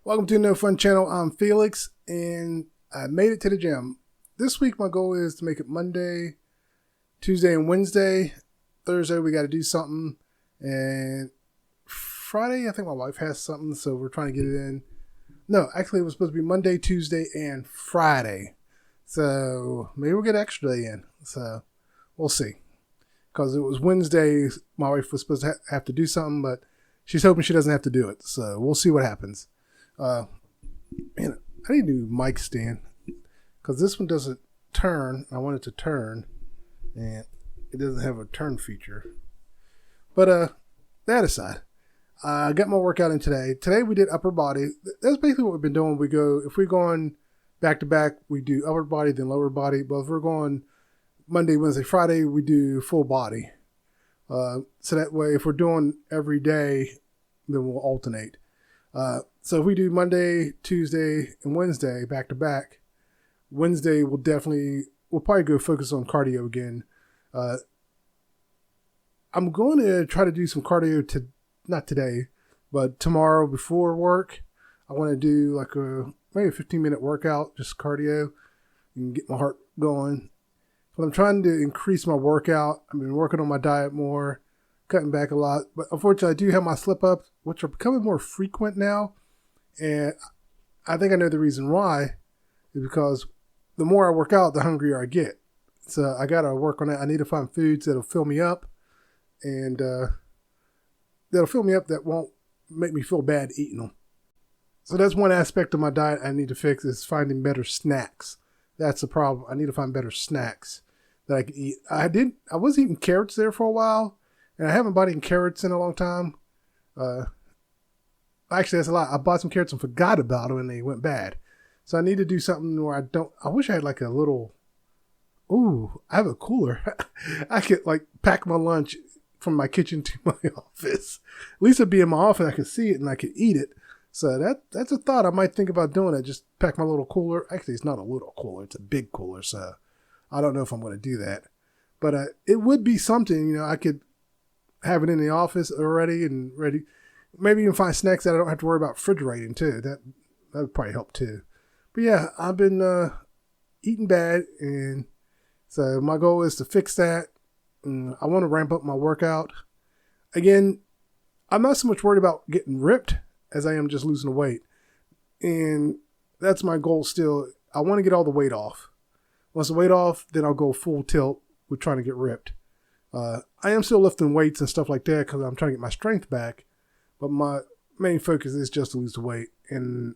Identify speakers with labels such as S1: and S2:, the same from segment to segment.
S1: Welcome to No Fun Channel. I'm Felix, and I made it to the gym. This week, my goal is to make it Monday, Tuesday, and Wednesday. Thursday, we got to do something. And Friday, I think my wife has something, so we're trying to get it in. No, actually, it was supposed to be Monday, Tuesday, and Friday. So maybe we'll get an extra day in. So we'll see. Because it was Wednesday, my wife was supposed to have to do something, but she's hoping she doesn't have to do it. So we'll see what happens. Man, I need a new mic stand because this one doesn't turn. I want it to turn, and it doesn't have a turn feature. But that aside, I got my workout in today. Today we did upper body. That's basically what we've been doing. If we're going back to back, we do upper body, then lower body. But if we're going Monday, Wednesday, Friday, we do full body. So that way, if we're doing every day, then we'll alternate. So if we do Monday, Tuesday, and Wednesday back to back, Wednesday we'll probably go focus on cardio again. I'm going to try to do some cardio not today, but tomorrow before work. I want to do like maybe a 15-minute workout, just cardio, and get my heart going. But I'm trying to increase my workout. I've been working on my diet more, cutting back a lot. But unfortunately, I do have my slip-ups, which are becoming more frequent now. And I think I know the reason why is because the more I work out, the hungrier I get. So I got to work on that. I need to find foods that'll fill me up and that won't make me feel bad eating them. So that's one aspect of my diet I need to fix is finding better snacks. That's the problem. I need to find better snacks that I can eat. I was eating carrots there for a while, and I haven't bought any carrots in a long time. Actually, that's a lot. I bought some carrots and forgot about them, and they went bad. So I need to do something where I wish I had like a little, I have a cooler. I could like pack my lunch from my kitchen to my office. At least it'd be in my office. I could see it and I could eat it. So that's a thought I might think about doing it. Just pack my little cooler. Actually, it's not a little cooler. It's a big cooler. So I don't know if I'm going to do that. But it would be something, I could have it in the office already and ready. Maybe even find snacks that I don't have to worry about refrigerating too. That would probably help too. But yeah, I've been eating bad. And so my goal is to fix that. I want to ramp up my workout. Again, I'm not so much worried about getting ripped as I am just losing the weight. And that's my goal still. I want to get all the weight off. Once the weight off, then I'll go full tilt with trying to get ripped. I am still lifting weights and stuff like that because I'm trying to get my strength back. But my main focus is just to lose the weight. And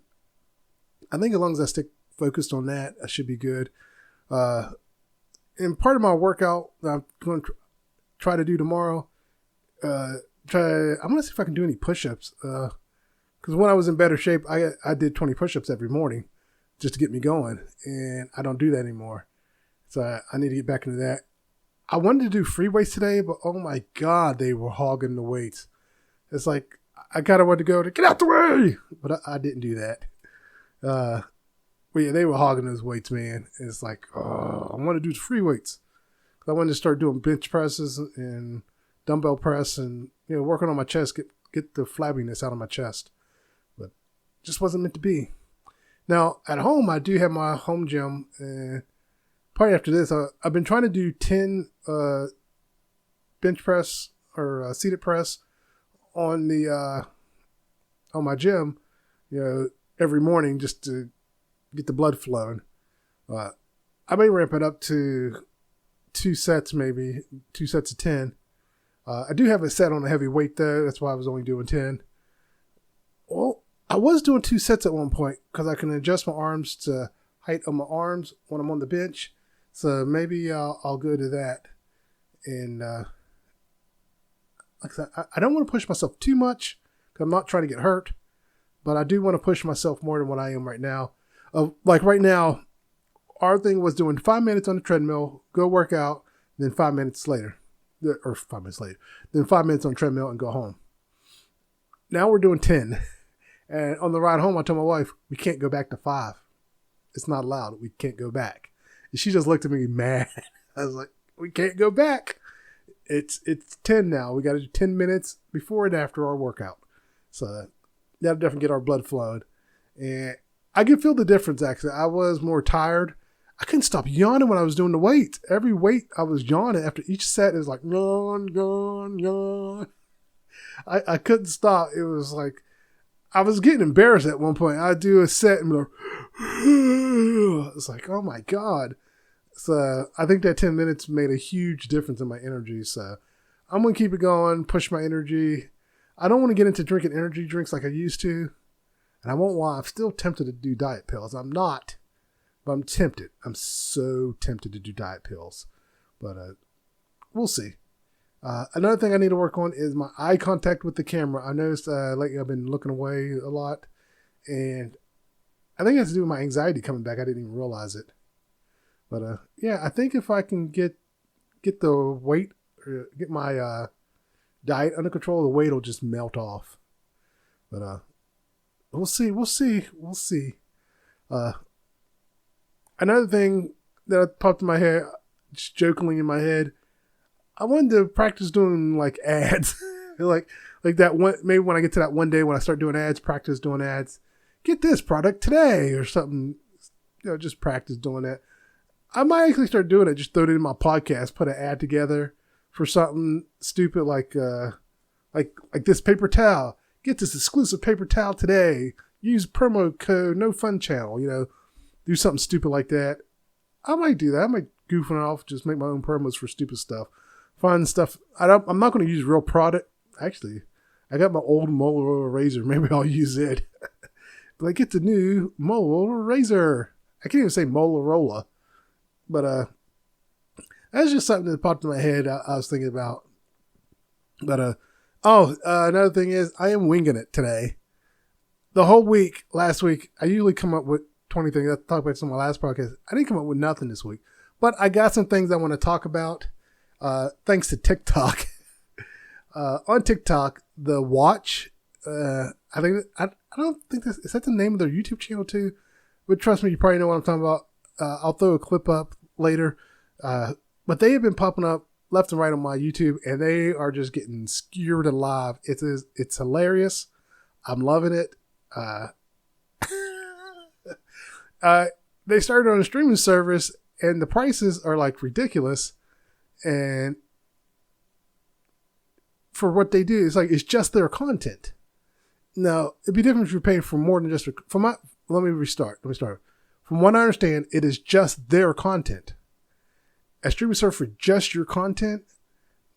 S1: I think as long as I stick focused on that, I should be good. And part of my workout that I'm going to try to do tomorrow, I'm going to see if I can do any push-ups. Because when I was in better shape, I did 20 push-ups every morning just to get me going. And I don't do that anymore. So I need to get back into that. I wanted to do free weights today, but oh my God, they were hogging the weights. It's like, I kind of wanted to go to get out the way, but I didn't do that. But yeah, they were hogging those weights, man. It's like, I want to do free weights. I wanted to start doing bench presses and dumbbell press and, working on my chest, get the flabbiness out of my chest. But just wasn't meant to be. Now, at home, I do have my home gym. And probably after this, I've been trying to do 10 bench press or seated press on my gym, every morning just to get the blood flowing. I may ramp it up to 2 sets, maybe 2 sets of 10. I do have a set on a heavy weight though. That's why I was only doing 10. Well, I was doing 2 sets at one point because I can adjust my arms to height of my arms when I'm on the bench. So maybe I'll go to that. And like I said, I don't want to push myself too much because I'm not trying to get hurt. But I do want to push myself more than what I am right now. Like right now, our thing was doing 5 minutes on the treadmill, go work out, then 5 minutes later. Or 5 minutes later. Then 5 minutes on the treadmill and go home. Now we're doing 10. And on the ride home, I told my wife, we can't go back to 5. It's not allowed. We can't go back. And she just looked at me mad. I was like, we can't go back. It's 10 now. We got to do 10 minutes before and after our workout. So that'll definitely get our blood flowing. And I can feel the difference, actually. I was more tired. I couldn't stop yawning when I was doing the weight. Every weight, I was yawning. After each set, it was like, yawn, yawn, yawn. I couldn't stop. It was like, I was getting embarrassed at one point. I'd do a set and be like, it's like, oh my God. So I think that 10 minutes made a huge difference in my energy. So I'm going to keep it going, push my energy. I don't want to get into drinking energy drinks like I used to. And I won't lie, I'm still tempted to do diet pills. I'm not, but I'm tempted. I'm so tempted to do diet pills. But we'll see. Another thing I need to work on is my eye contact with the camera. I noticed lately I've been looking away a lot. And I think it has to do with my anxiety coming back. I didn't even realize it. But yeah, I think if I can get the weight, or get my diet under control, the weight will just melt off. But we'll see. Another thing that popped in my head, just jokingly in my head, I wanted to practice doing like ads, like that one. Maybe when I get to that one day when I start doing ads, practice doing ads. Get this product today or something. Just practice doing that. I might actually start doing it. Just throw it in my podcast, put an ad together for something stupid like this paper towel. Get this exclusive paper towel today. Use promo code NoFunChannel. Do something stupid like that. I might do that. I might goof it off, just make my own promos for stupid stuff. Fun stuff. I'm not going to use real product. Actually, I got my old Motorola Razor. Maybe I'll use it. But I get the new Motorola Razor. I can't even say Motorola. But that's just something that popped in my head I was thinking about. But another thing is I am winging it today. The whole week, last week, I usually come up with 20 things. I talked about this on my last podcast. I didn't come up with nothing this week. But I got some things I want to talk about. Thanks to TikTok. On TikTok, the Watch, I don't think is that the name of their YouTube channel too? But trust me, you probably know what I'm talking about. I'll throw a clip up later. But they have been popping up left and right on my YouTube, and they are just getting skewered alive. It's hilarious. I'm loving it. They started on a streaming service, and the prices are like ridiculous. And for what they do, it's just their content. Now, it'd be different if you're paying for more than just let me restart. From what I understand, it is just their content. A streaming service for just your content?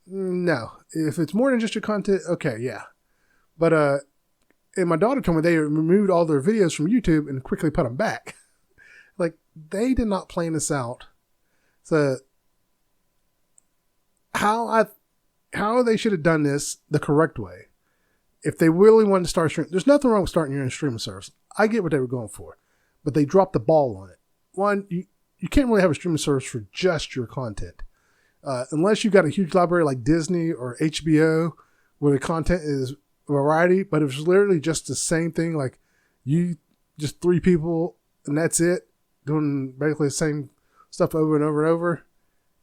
S1: No. If it's more than just your content, okay, yeah. But and my daughter told me they removed all their videos from YouTube and quickly put them back. Like, they did not plan this out. So how they should have done this the correct way. If they really wanted to start streaming, there's nothing wrong with starting your own streaming service. I get what they were going for, but they dropped the ball on it. One, you can't really have a streaming service for just your content. Unless you've got a huge library like Disney or HBO where the content is variety, but if it's literally just the same thing, like you, just three people and that's it, doing basically the same stuff over and over and over,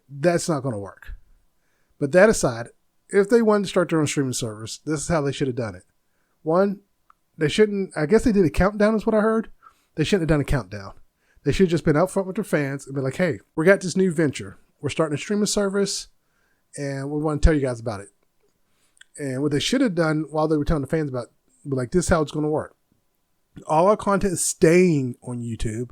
S1: that's not going to work. But that aside, if they wanted to start their own streaming service, this is how they should have done it. One, they shouldn't, I guess they did a countdown is what I heard. They shouldn't have done a countdown. They should have just been out front with their fans and be like, hey, we got this new venture. We're starting a streaming service and we want to tell you guys about it. And what they should have done while they were telling the fans about it, be like, this is how it's going to work. All our content is staying on YouTube,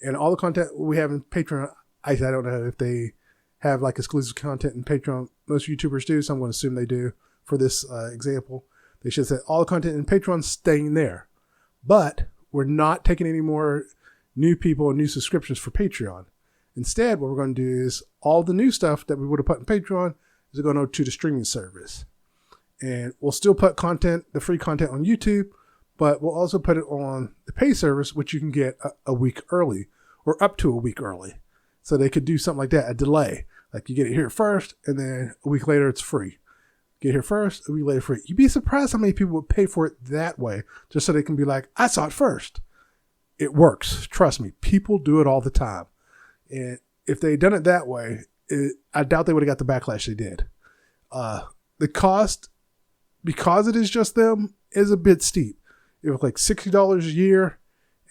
S1: and all the content we have in Patreon, I don't know if they have like exclusive content in Patreon. Most YouTubers do, so I'm going to assume they do for this example. They should say all the content in Patreon is staying there. But we're not taking any more new people and new subscriptions for Patreon. Instead, what we're going to do is all the new stuff that we would have put in Patreon is going to the streaming service. And we'll still put content, the free content on YouTube, but we'll also put it on the pay service, which you can get a week early or up to a week early. So they could do something like that, a delay. Like you get it here first, and then a week later it's free. Get here first, a week later free. You'd be surprised how many people would pay for it that way, just so they can be like, I saw it first. It works. Trust me. People do it all the time. And if they'd done it that way, I doubt they would have got the backlash they did. The cost, because it is just them, is a bit steep. it was like $60 a year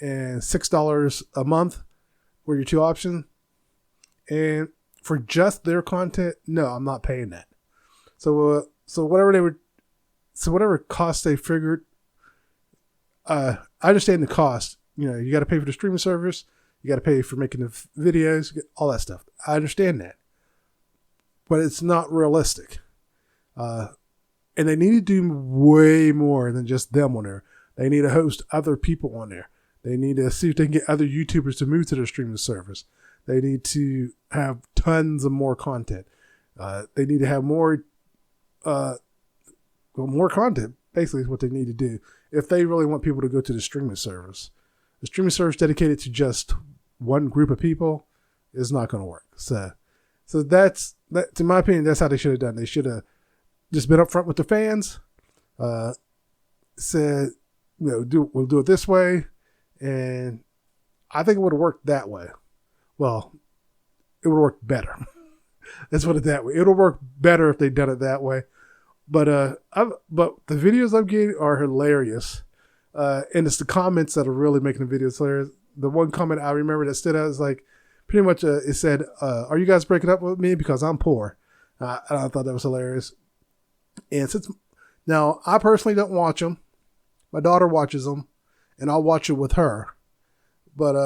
S1: and $6 a month were your two options. And for just their content, no, I'm not paying that. So whatever cost they figured, I understand the cost. You know, you got to pay for the streaming service, you got to pay for making the videos, all that stuff. I understand that, but it's not realistic. And they need to do way more than just them on there. They need to host other people on there. They need to see if they can get other YouTubers to move to their streaming service. They need to have tons of more content. They need to have more content, basically is what they need to do if they really want people to go to the streaming service. The streaming service dedicated to just one group of people is not going to work. So that's, in my opinion, that's how they should have done. They should have just been upfront with the fans, said, we'll do it this way. And I think it would have worked that way. Well, it would work better. Let's put it that way. It'll work better if they done it that way. But the videos I'm getting are hilarious. And it's the comments that are really making the videos hilarious. The one comment I remember that stood out is like, pretty much it said, are you guys breaking up with me because I'm poor? I thought that was hilarious. And now I personally don't watch them. My daughter watches them and I'll watch it with her. But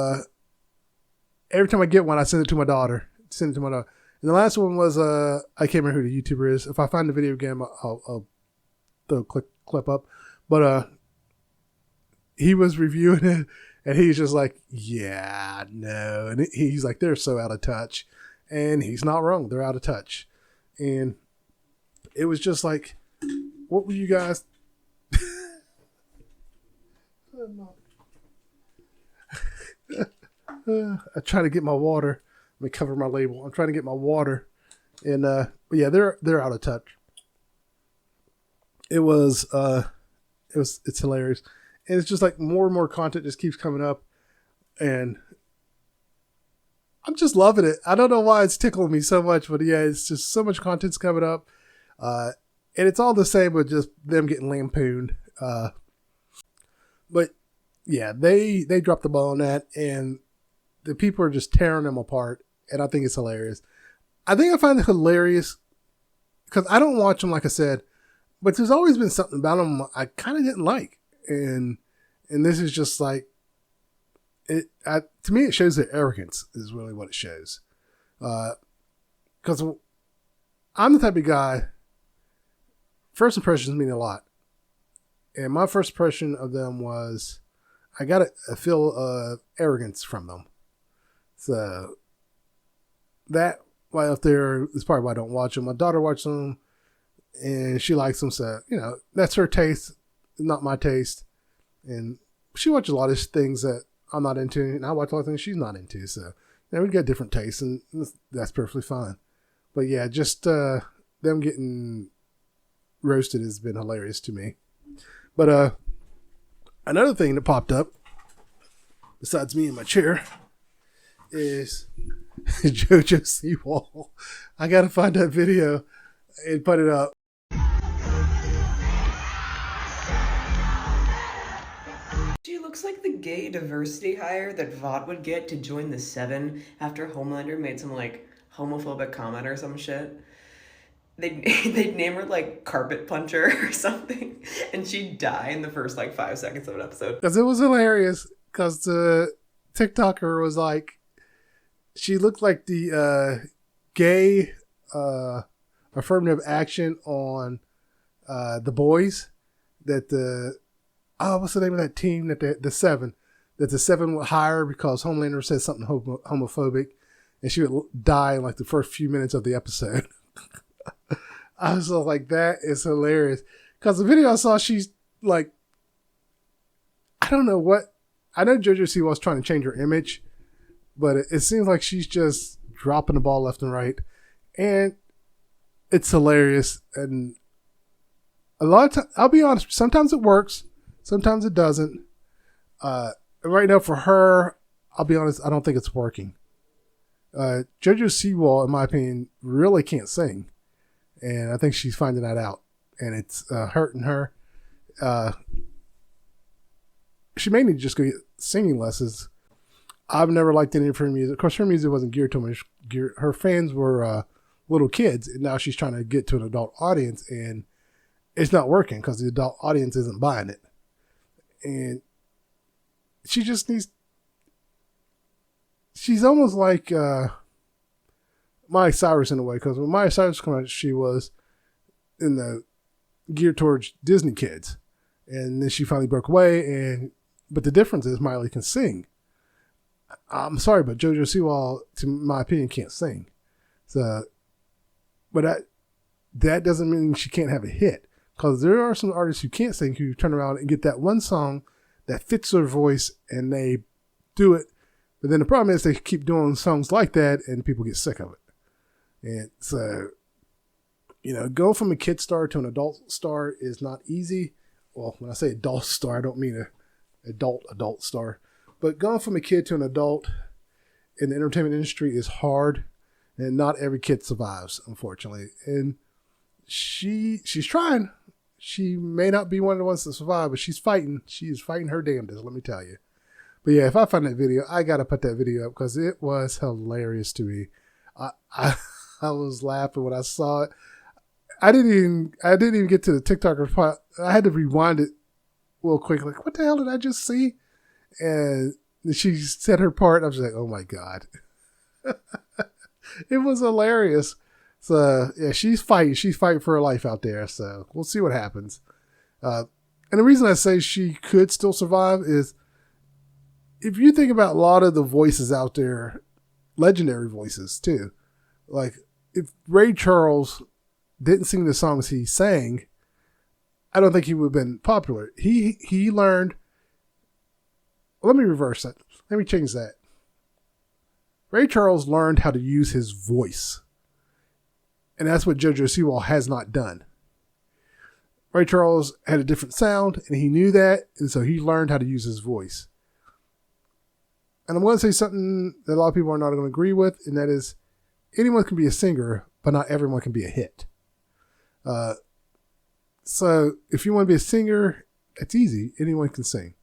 S1: every time I get one, I send it to my daughter. And the last one was, I can't remember who the YouTuber is. If I find the video again, I'll throw a clip up. But he was reviewing it, and he's just like, yeah, no. And he's like, they're so out of touch. And he's not wrong. They're out of touch. And it was just like, what were you guys... I try to get my water. Let me cover my label. I'm trying to get my water, and but yeah, they're out of touch. It's hilarious, and it's just like more and more content just keeps coming up, and I'm just loving it. I don't know why it's tickling me so much, but yeah, it's just so much content's coming up, and it's all the same, but just them getting lampooned. But yeah, they dropped the ball on that, and the people are just tearing them apart, and I think it's hilarious. I think I find it hilarious because I don't watch them, like I said, but there's always been something about them I kind of didn't like, and this is just like it. To me, it shows their arrogance is really what it shows. Because I'm the type of guy. First impressions mean a lot, and my first impression of them was I got a feel of arrogance from them. So that right up there is probably why I don't watch them. My daughter watches them and she likes them. So, that's her taste, not my taste. And she watches a lot of things that I'm not into, and I watch a lot of things she's not into. So, we got different tastes, and that's perfectly fine. But yeah, just them getting roasted has been hilarious to me. But another thing that popped up, besides me in my chair, is Jojo Seawall. I gotta find that video and put it up.
S2: She looks like the gay diversity hire that Vought would get to join the Seven after Homelander made some homophobic comment or some shit. They'd name her Carpet Puncher or something, and she'd die in the first 5 seconds of an episode.
S1: Because it was hilarious, because the TikToker was like, she looked like the gay affirmative action on The Boys, that what's the name of that team, that the Seven would hire because Homelander said something homophobic, and she would die in the first few minutes of the episode. I was like, that is hilarious. Because the video I saw, she's like, I don't know what, I know Jojo C was trying to change her image, but it seems like she's just dropping the ball left and right. And it's hilarious. And a lot of times, I'll be honest, sometimes it works, sometimes it doesn't. Right now for her, I'll be honest, I don't think it's working. Jojo Seawall, in my opinion, really can't sing. And I think she's finding that out. And it's hurting her. she may need to just go get singing lessons. I've never liked any of her music. Of course, her music wasn't geared to much. Her fans were little kids, and now she's trying to get to an adult audience, and it's not working because the adult audience isn't buying it. And she just needs. She's almost like Miley Cyrus in a way, because when Miley Cyrus came out, she was in the geared towards Disney kids, and then she finally broke away. But the difference is Miley can sing. I'm sorry, but JoJo Siwa, to my opinion, can't sing. So, but that doesn't mean she can't have a hit, because there are some artists who can't sing who turn around and get that one song that fits their voice and they do it. But then the problem is they keep doing songs like that and people get sick of it. And so, going from a kid star to an adult star is not easy. Well, when I say adult star, I don't mean an adult star. But going from a kid to an adult in the entertainment industry is hard, and not every kid survives, unfortunately. And she's trying. She may not be one of the ones to survive, but she's fighting. She is fighting her damnedest, let me tell you. But yeah, if I find that video, I got to put that video up because it was hilarious to me. I was laughing when I saw it. I didn't even get to the TikTok part. I had to rewind it real quick. Like, what the hell did I just see? And she said her part. I was like, oh my God. It was hilarious. So yeah, she's fighting. She's fighting for her life out there. So we'll see what happens. And the reason I say she could still survive is if you think about a lot of the voices out there, legendary voices too. Like if Ray Charles didn't sing the songs he sang, I don't think he would have been popular. He learned. Let me reverse that. Let me change that. Ray Charles learned how to use his voice. And that's what Jojo Siwa has not done. Ray Charles had a different sound, and he knew that, and so he learned how to use his voice. And I'm going to say something that a lot of people are not going to agree with, and that is anyone can be a singer, but not everyone can be a hit. So if you want to be a singer, it's easy. Anyone can sing.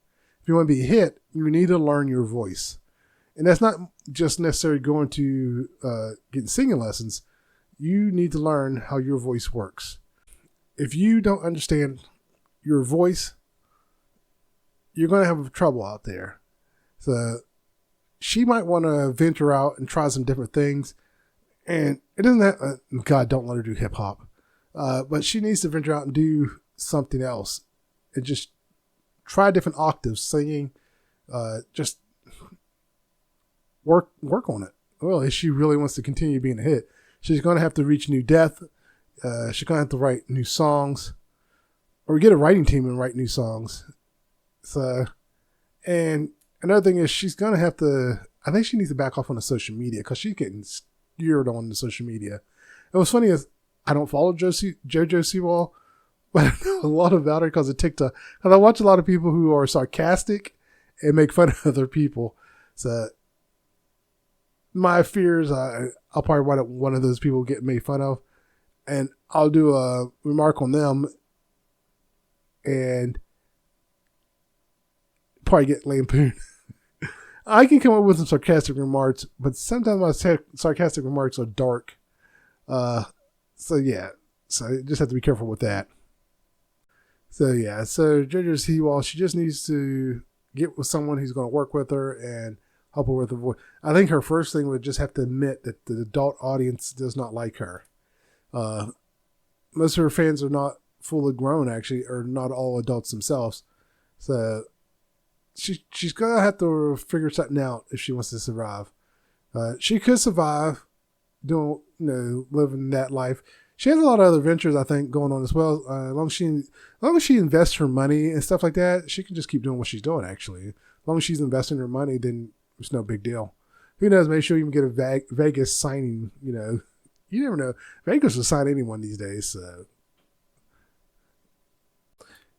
S1: If you want to be a hit, you need to learn your voice. And that's not just necessarily going to getting singing lessons. You need to learn how your voice works. If you don't understand your voice, you're going to have trouble out there. So she might want to venture out and try some different things. And it doesn't have, God, don't let her do hip hop. But she needs to venture out and do something else and just try different octaves, singing, just work on it. Well, if she really wants to continue being a hit, she's going to have to reach new depth. She's going to have to write new songs or get a writing team and write new songs. So, and another thing is she's going to have to, I think she needs to back off on the social media because she's getting steered on the social media. And what's funny is I don't follow Jojo Siwa, but I know a lot about her because of TikTok. And I watch a lot of people who are sarcastic and make fun of other people. So my fears, I'll probably wind up one of those people getting made fun of. And I'll do a remark on them and probably get lampooned. I can come up with some sarcastic remarks, but sometimes my sarcastic remarks are dark. So yeah, so you just have to be careful with that. So yeah, so Jojo Siwa, she just needs to get with someone who's going to work with her and help her with her voice. I think her first thing would just have to admit that the adult audience does not like her. Most of her fans are not fully grown, actually, or not all adults themselves. So she's gonna have to figure something out if she wants to survive. She could survive doing, living that life. She has a lot of other ventures, I think, going on as well. As long as she invests her money and stuff like that, she can just keep doing what she's doing. Actually, as long as she's investing her money, then it's no big deal. Who knows? Maybe she'll even get a Vegas signing. You never know. Vegas will sign anyone these days. So.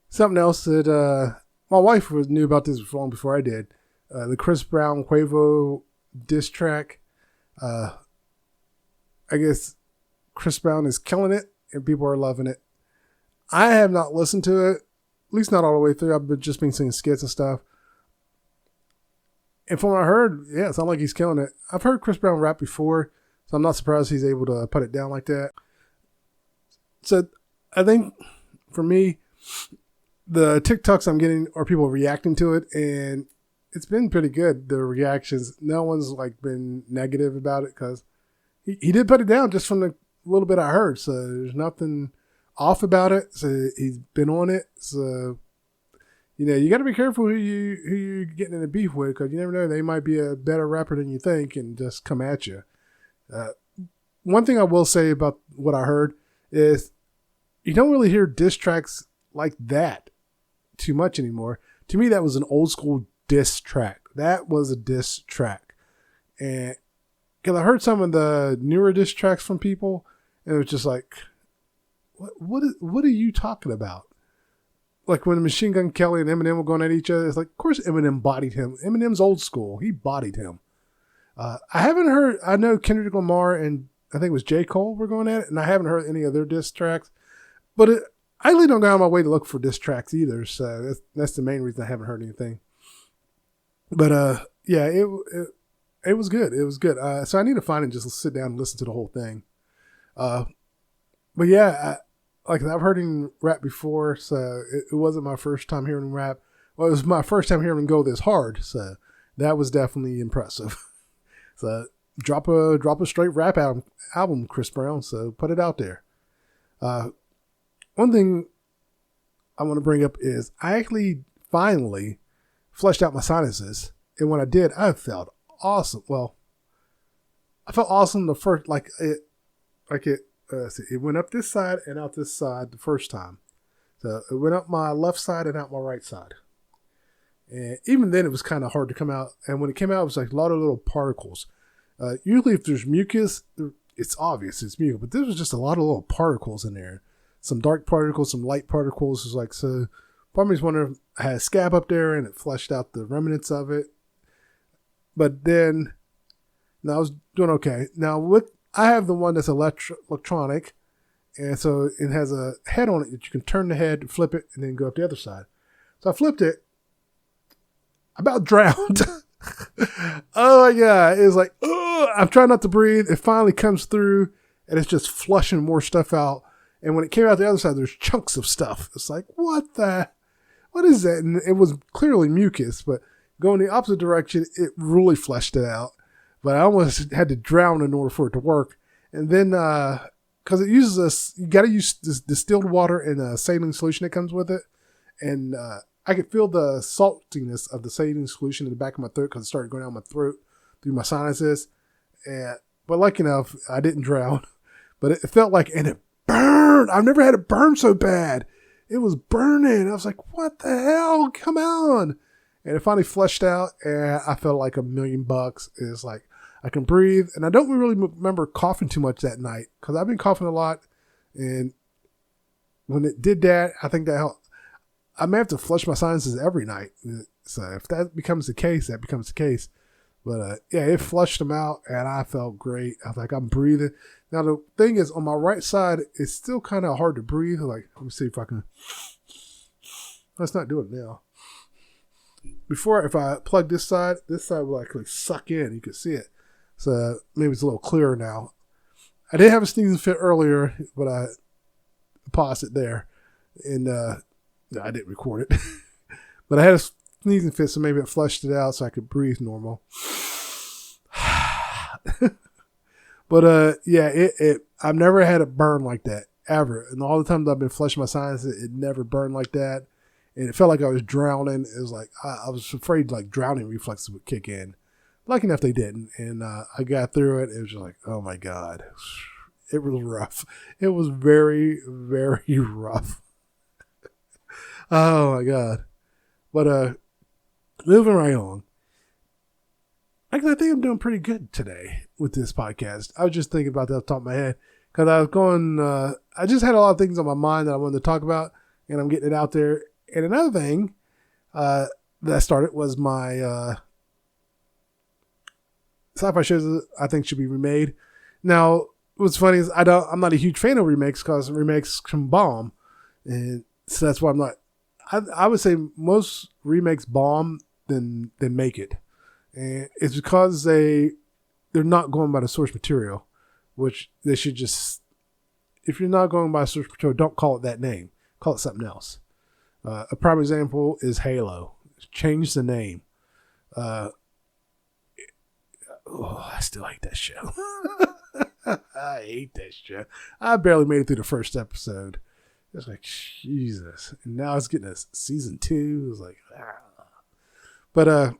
S1: Something else that my wife knew about this long before I did. The Chris Brown Quavo diss track. I guess Chris Brown is killing it and people are loving it. I have not listened to it, at least not all the way through. I've just been seeing skits and stuff. And from what I heard, yeah, it sounds like he's killing it. I've heard Chris Brown rap before, so I'm not surprised he's able to put it down like that. So I think for me, the TikToks I'm getting are people reacting to it, and it's been pretty good. The reactions, no one's like been negative about it because he did put it down just from the little bit I heard. So there's nothing off about it. So he's been on it. So you got to be careful who you're getting in a beef with, because you never know, they might be a better rapper than you think and just come at you. One thing I will say about what I heard is you don't really hear diss tracks like that too much anymore. To me, that was an old school diss track. That was a diss track. And because I heard some of the newer diss tracks from people, and it was just like, what are you talking about? Like when Machine Gun Kelly and Eminem were going at each other, it's like, of course Eminem bodied him. Eminem's old school. He bodied him. I haven't heard, I know Kendrick Lamar and I think it was J. Cole were going at it, and I haven't heard any of their diss tracks. But I really don't go out of my way to look for diss tracks either, so that's the main reason I haven't heard anything. But yeah, it was good. It was good. So I need to find it and just sit down and listen to the whole thing. But yeah, like I've heard him rap before, so it wasn't my first time hearing him rap. Well, it was my first time hearing him go this hard, so that was definitely impressive. So drop a straight rap album, Chris Brown. So put it out there. One thing I want to bring up is I actually finally flushed out my sinuses, and when I did, I felt awesome. Well, I felt awesome the first it went up this side and out this side the first time. So it went up my left side and out my right side. And even then it was kind of hard to come out. And when it came out, it was like a lot of little particles. Usually if there's mucus, it's obvious it's mucus, but there was just a lot of little particles in there. Some dark particles, some light particles. It was like, so part of me was wondering if I had a scab up there and it flushed out the remnants of it. But then, I was doing okay. Now I have the one that's electronic, and so it has a head on it that you can turn the head, flip it, and then go up the other side. So I flipped it. I about drowned. Oh my God. It was like, I'm trying not to breathe. It finally comes through, and it's just flushing more stuff out. And when it came out the other side, there's chunks of stuff. It's like, what is that? And it was clearly mucus, but going the opposite direction, it really flushed it out. But I almost had to drown in order for it to work. And then, because it uses you got to use this distilled water and a saline solution that comes with it. And I could feel the saltiness of the saline solution in the back of my throat because it started going down my throat through my sinuses. But lucky enough, I didn't drown. But it felt like, and it burned. I've never had it burn so bad. It was burning. I was like, what the hell? Come on. And it finally flushed out, and I felt like $1,000,000. It's like, I can breathe. And I don't really remember coughing too much that night because I've been coughing a lot. And when it did that, I think that helped. I may have to flush my sinuses every night. So if that becomes the case, that becomes the case. But yeah, it flushed them out, and I felt great. I was like, I'm breathing. Now, the thing is, on my right side, it's still kind of hard to breathe. Like, let me see if I can. Let's not do it now. Before, if I plug this side will actually suck in. You can see it. So maybe it's a little clearer now. I did have a sneezing fit earlier, but I paused it there. And no, I didn't record it. But I had a sneezing fit, so maybe it flushed it out so I could breathe normal. But yeah, I've never had it burn like that, ever. And all the times I've been flushing my sinuses, it never burned like that. And it felt like I was drowning. It was like, I was afraid like drowning reflexes would kick in. Lucky enough they didn't. And I got through it. It was just like, oh my God. It was rough. It was very, very rough. Oh my God. But moving right on. Actually, I think I'm doing pretty good today with this podcast. I was just thinking about that off the top of my head. Because I was going, I just had a lot of things on my mind that I wanted to talk about. And I'm getting it out there. And another thing that I started was my sci-fi shows I think should be remade. Now, what's funny is I'm not a huge fan of remakes because remakes can bomb. And so that's why I'm not. I would say most remakes bomb than make it. And it's because they're not going by the source material, which they should just, if you're not going by source material, don't call it that name. Call it something else. A prime example is Halo. Change the name. I still hate that show. I hate that show. I barely made it through the first episode. It's like, Jesus. And now it's getting a season 2. It's like, But,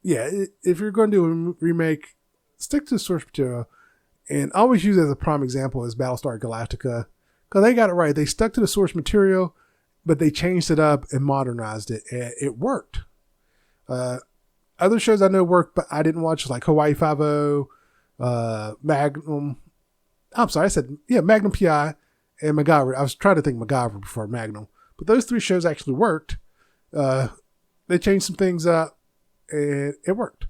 S1: yeah, if you're going to do a remake, stick to the source material. And I always use as a prime example is Battlestar Galactica. Because they got it right. They stuck to the source material, but they changed it up and modernized it. And it worked. Other shows I know worked, but I didn't watch, like Hawaii Five-0, Magnum. I'm sorry, I said, Magnum PI and MacGyver. I was trying to think MacGyver before Magnum. But those 3 shows actually worked. They changed some things up, and it worked.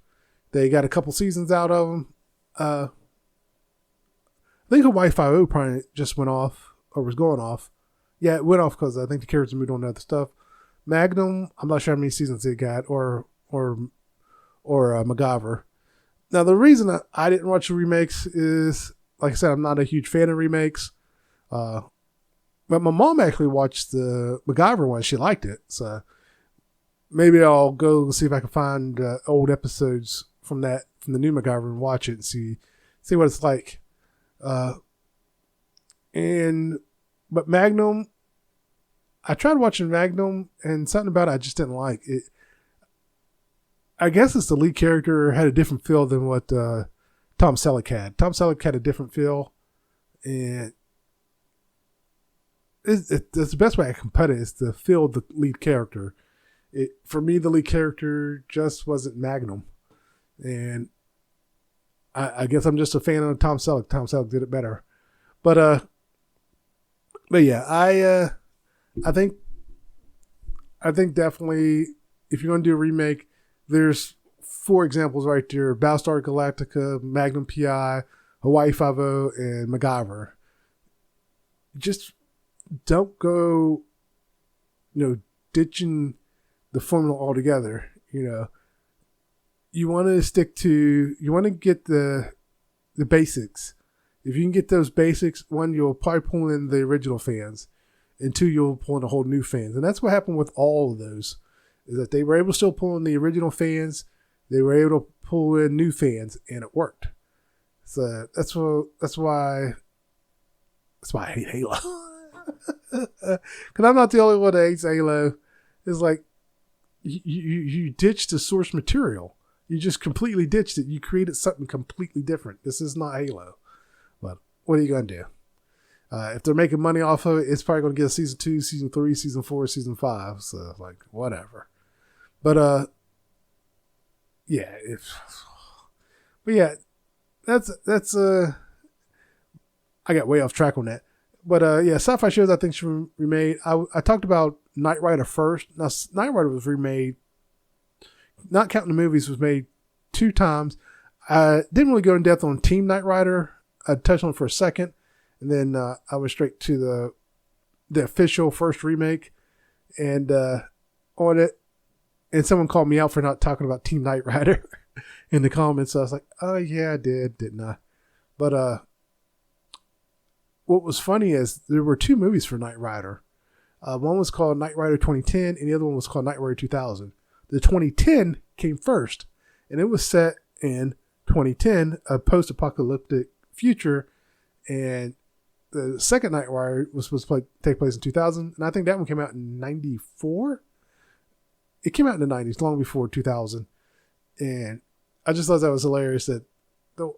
S1: They got a couple seasons out of them. I think Hawaii Five-0 probably just went off. Or was going off. Yeah, it went off because I think the characters moved on to other stuff. Magnum, I'm not sure how many seasons they got, or MacGyver. Now, the reason I didn't watch the remakes is, like I said, I'm not a huge fan of remakes. But my mom actually watched the MacGyver one. She liked it. So maybe I'll go and see if I can find old episodes from the new MacGyver and watch it and see what it's like. But Magnum, I tried watching Magnum, and something about it I just didn't like it. I guess it's the lead character had a different feel than what Tom Selleck had. Tom Selleck had a different feel, and it's the best way I can put it is to feel the lead character. For me, the lead character just wasn't Magnum, and I guess I'm just a fan of Tom Selleck. Tom Selleck did it better, but yeah, I think definitely if you're going to do a remake, there's 4 examples right there: Battlestar Galactica, Magnum PI, Hawaii Five-0, and MacGyver. Just don't go, ditching the formula altogether. You want to get the basics. If you can get those basics, 1, you'll probably pull in the original fans, and 2, you'll pull in a whole new fans. And that's what happened with all of those, is that they were able to still pull in the original fans, they were able to pull in new fans, and it worked. So that's why I hate Halo. Because I'm not the only one that hates Halo. It's like you ditched the source material. You just completely ditched it. You created something completely different. This is not Halo. But what are you going to do? If they're making money off of it, it's probably going to get a season 2, season 3, season 4, season 5. So, whatever. But, yeah. That's I got way off track on that. But, yeah, sci-fi shows I think should be remade. I talked about Knight Rider first. Now, Knight Rider was remade, not counting the movies, was made 2 times. I didn't really go in depth on Team Knight Rider. I touched on it for a second, and then I went straight to the official first remake, and on it, and someone called me out for not talking about Team Knight Rider in the comments. So I was like, oh yeah, I did, didn't I? But what was funny is there were 2 movies for Knight Rider. One was called Knight Rider 2010, and the other one was called Knight Rider 2000. The 2010 came first, and it was set in 2010, a post-apocalyptic future, and the second Knight Rider was supposed to take place in 2000, and I think that one came out in 94. It came out in the 90s, long before 2000, and I just thought that was hilarious that the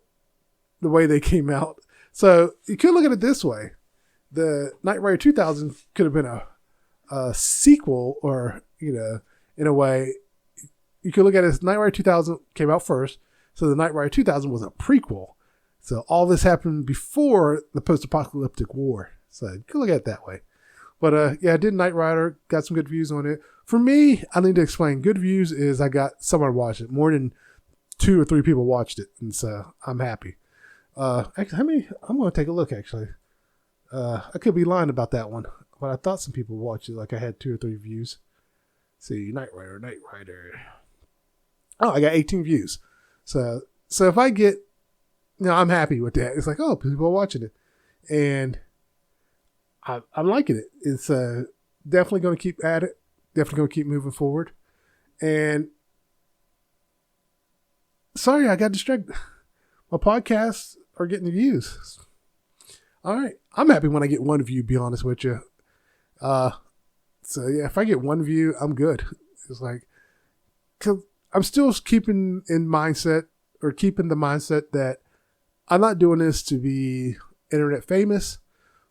S1: way they came out. So you could look at it this way: the Knight Rider 2000 could have been a sequel, or in a way, you could look at it as Knight Rider 2000 came out first, so the Knight Rider 2000 was a prequel. So all this happened before the post-apocalyptic war. So you can look at it that way. But yeah, I did Knight Rider, got some good views on it. For me, I need to explain. Good views is I got someone to watch it. More than 2 or 3 people watched it, and so I'm happy. Actually, how many? I'm going to take a look. Actually, I could be lying about that one, but I thought some people watched it. Like I had 2 or 3 views. Let's see, Knight Rider. Oh, I got 18 views. So if I get, I'm happy with that. It's like, oh, people are watching it. And I'm liking it. It's definitely going to keep at it. Definitely going to keep moving forward. And sorry, I got distracted. My podcasts are getting views. All right. I'm happy when I get one view, to be honest with you. So yeah, if I get one view, I'm good. It's like, 'cause I'm still keeping the mindset that I'm not doing this to be internet famous.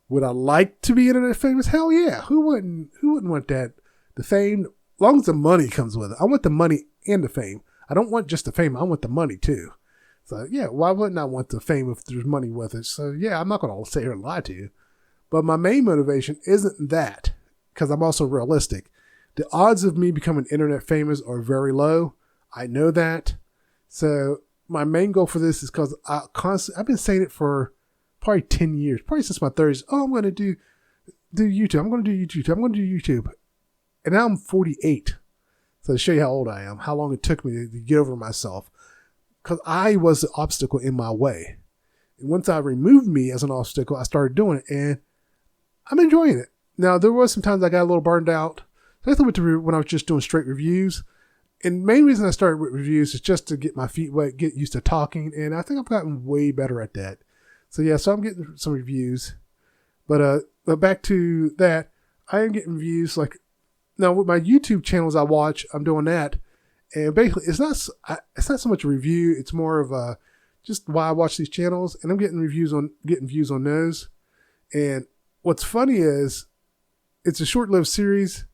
S1: Would I like to be internet famous? Hell yeah. Who wouldn't want that? The fame, as long as the money comes with it. I want the money and the fame. I don't want just the fame. I want the money too. So yeah, why wouldn't I want the fame if there's money with it? So yeah, I'm not going to sit here and lie to you. But my main motivation isn't that, because I'm also realistic. The odds of me becoming internet famous are very low. I know that. So my main goal for this is because I've been saying it for probably 10 years, probably since my 30s. Oh, I'm going to do YouTube. I'm going to do YouTube. I'm going to do YouTube. And now I'm 48. So to show you how old I am, how long it took me to get over myself. Because I was the obstacle in my way. And once I removed me as an obstacle, I started doing it. And I'm enjoying it. Now, there was some times I got a little burned out. Especially when I was just doing straight reviews. And the main reason I started with reviews is just to get my feet wet, get used to talking. And I think I've gotten way better at that. So yeah, so I'm getting some reviews. But back to that, I am getting views. Like, now with my YouTube channels I watch, I'm doing that. And basically, it's not so much a review. It's more of just why I watch these channels. And I'm getting views on those. And what's funny is it's a short-lived series.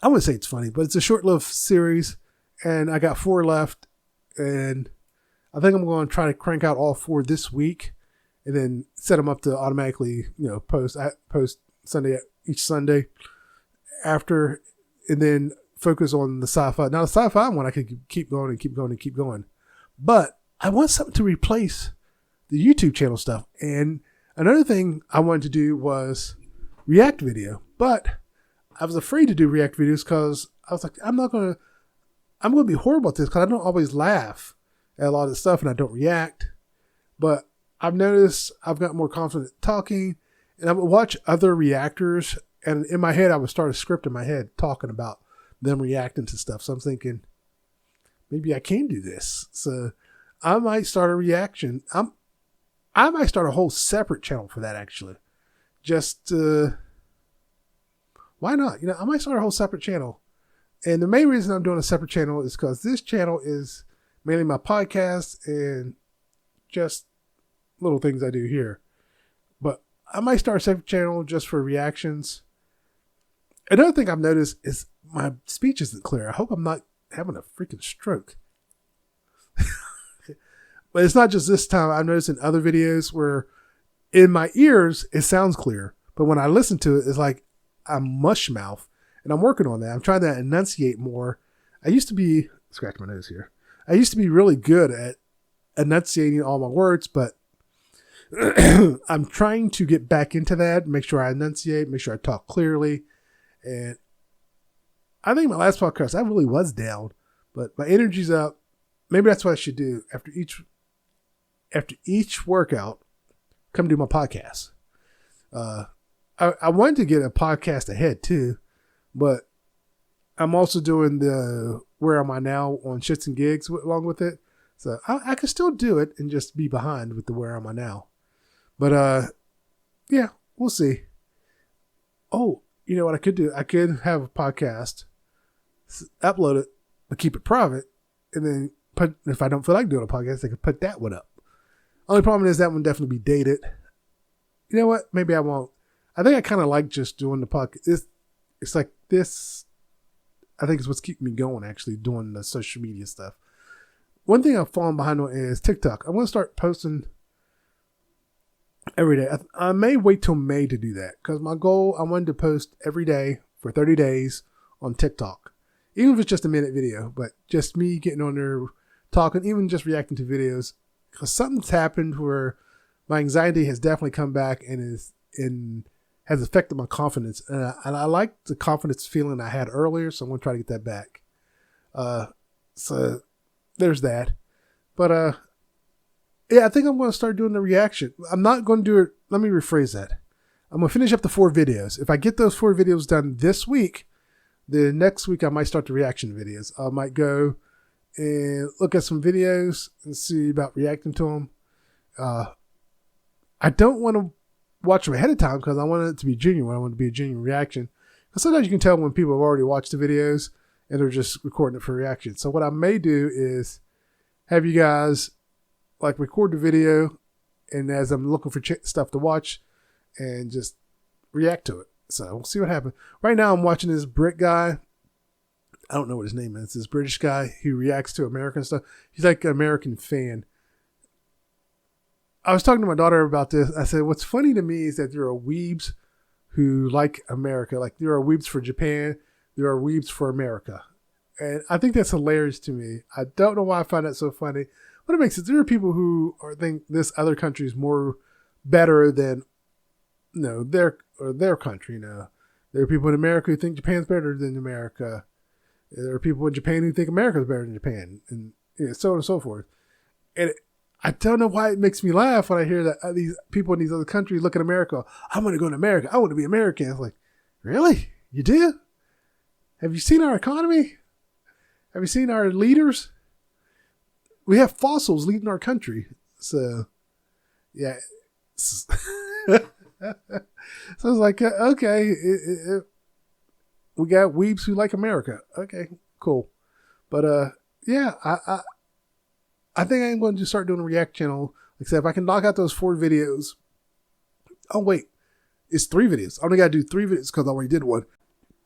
S1: I wouldn't say it's funny, but it's a short-lived series, and I got 4 left, and I think I'm going to try to crank out all 4 this week, and then set them up to automatically, post Sunday each Sunday after, and then focus on the sci-fi. Now the sci-fi one I could keep going and keep going and keep going, but I want something to replace the YouTube channel stuff. And another thing I wanted to do was react video, but I was afraid to do react videos because I was like, I'm going to be horrible at this because I don't always laugh at a lot of the stuff and I don't react. But I've noticed I've got more confident talking, and I would watch other reactors, and in my head, I would start a script in my head talking about them reacting to stuff. So I'm thinking, maybe I can do this. So I might start a reaction. I might start a whole separate channel for that, actually. Just, why not? I might start a whole separate channel. And the main reason I'm doing a separate channel is because this channel is mainly my podcast and just little things I do here. But I might start a separate channel just for reactions. Another thing I've noticed is my speech isn't clear. I hope I'm not having a freaking stroke. But it's not just this time. I've noticed in other videos where in my ears, it sounds clear. But when I listen to it, it's like I'm mush mouth. And I'm working on that. I'm trying to enunciate more. I used to be, scratch my nose here. I used to be really good at enunciating all my words, but I'm trying to get back into that, make sure I enunciate, make sure I talk clearly. And I think my last podcast, I really was down, but my energy's up. Maybe that's what I should do after each workout, come do my podcast. I wanted to get a podcast ahead too, but I'm also doing the Where Am I Now on Shits and Gigs along with it. So I can still do it and just be behind with the Where Am I Now. But yeah, we'll see. Oh, you know what I could do? I could have a podcast, upload it, but keep it private, and then if I don't feel like doing a podcast, I could put that one up. Only problem is that one definitely be dated. You know what? Maybe I won't. I think I kind of like just doing the podcast. It's like this. I think it's what's keeping me going, actually, doing the social media stuff. One thing I've fallen behind on is TikTok. I'm going to start posting every day. I may wait till May to do that because my goal, I wanted to post every day for 30 days on TikTok. Even if it's just a minute video, but just me getting on there talking, even just reacting to videos. Because something's happened where my anxiety has definitely come back and has affected my confidence. And I like the confidence feeling I had earlier, so I'm going to try to get that back. So there's that. But yeah, I think I'm going to start doing the reaction. I'm not going to do it. Let me rephrase that. I'm going to finish up the 4 videos. If I get those 4 videos done this week, the next week I might start the reaction videos. I might go and look at some videos and see about reacting to them. I don't want to watch them ahead of time because I want it to be genuine. I want it to be a genuine reaction. Because sometimes you can tell when people have already watched the videos and they're just recording it for reaction. So what I may do is have you guys like record the video, and as I'm looking for stuff to watch, and just react to it. So we'll see what happens. Right now I'm watching this Brit guy. I don't know what his name is. This British guy who reacts to American stuff. He's like an American fan. I was talking to my daughter about this. I said, what's funny to me is that there are weebs who like America. Like there are weebs for Japan. There are weebs for America. And I think that's hilarious to me. I don't know why I find that so funny. But it makes sense. There are people who think this other country is more better than their country. There are people in America who think Japan's better than America. There are people in Japan who think America's better than Japan, and so on and so forth. And I don't know why it makes me laugh when I hear that these people in these other countries look at America. I'm going to go to America. I want to be American. It's like, really? You do? Have you seen our economy? Have you seen our leaders? We have fossils leading our country. So, yeah. So it's like, okay, we got weebs who like America. Okay, cool. But, yeah, I think I'm going to start doing a react channel. Like I said, if I can knock out those 4 videos. Oh, wait. It's 3 videos. I only got to do 3 videos because I already did one.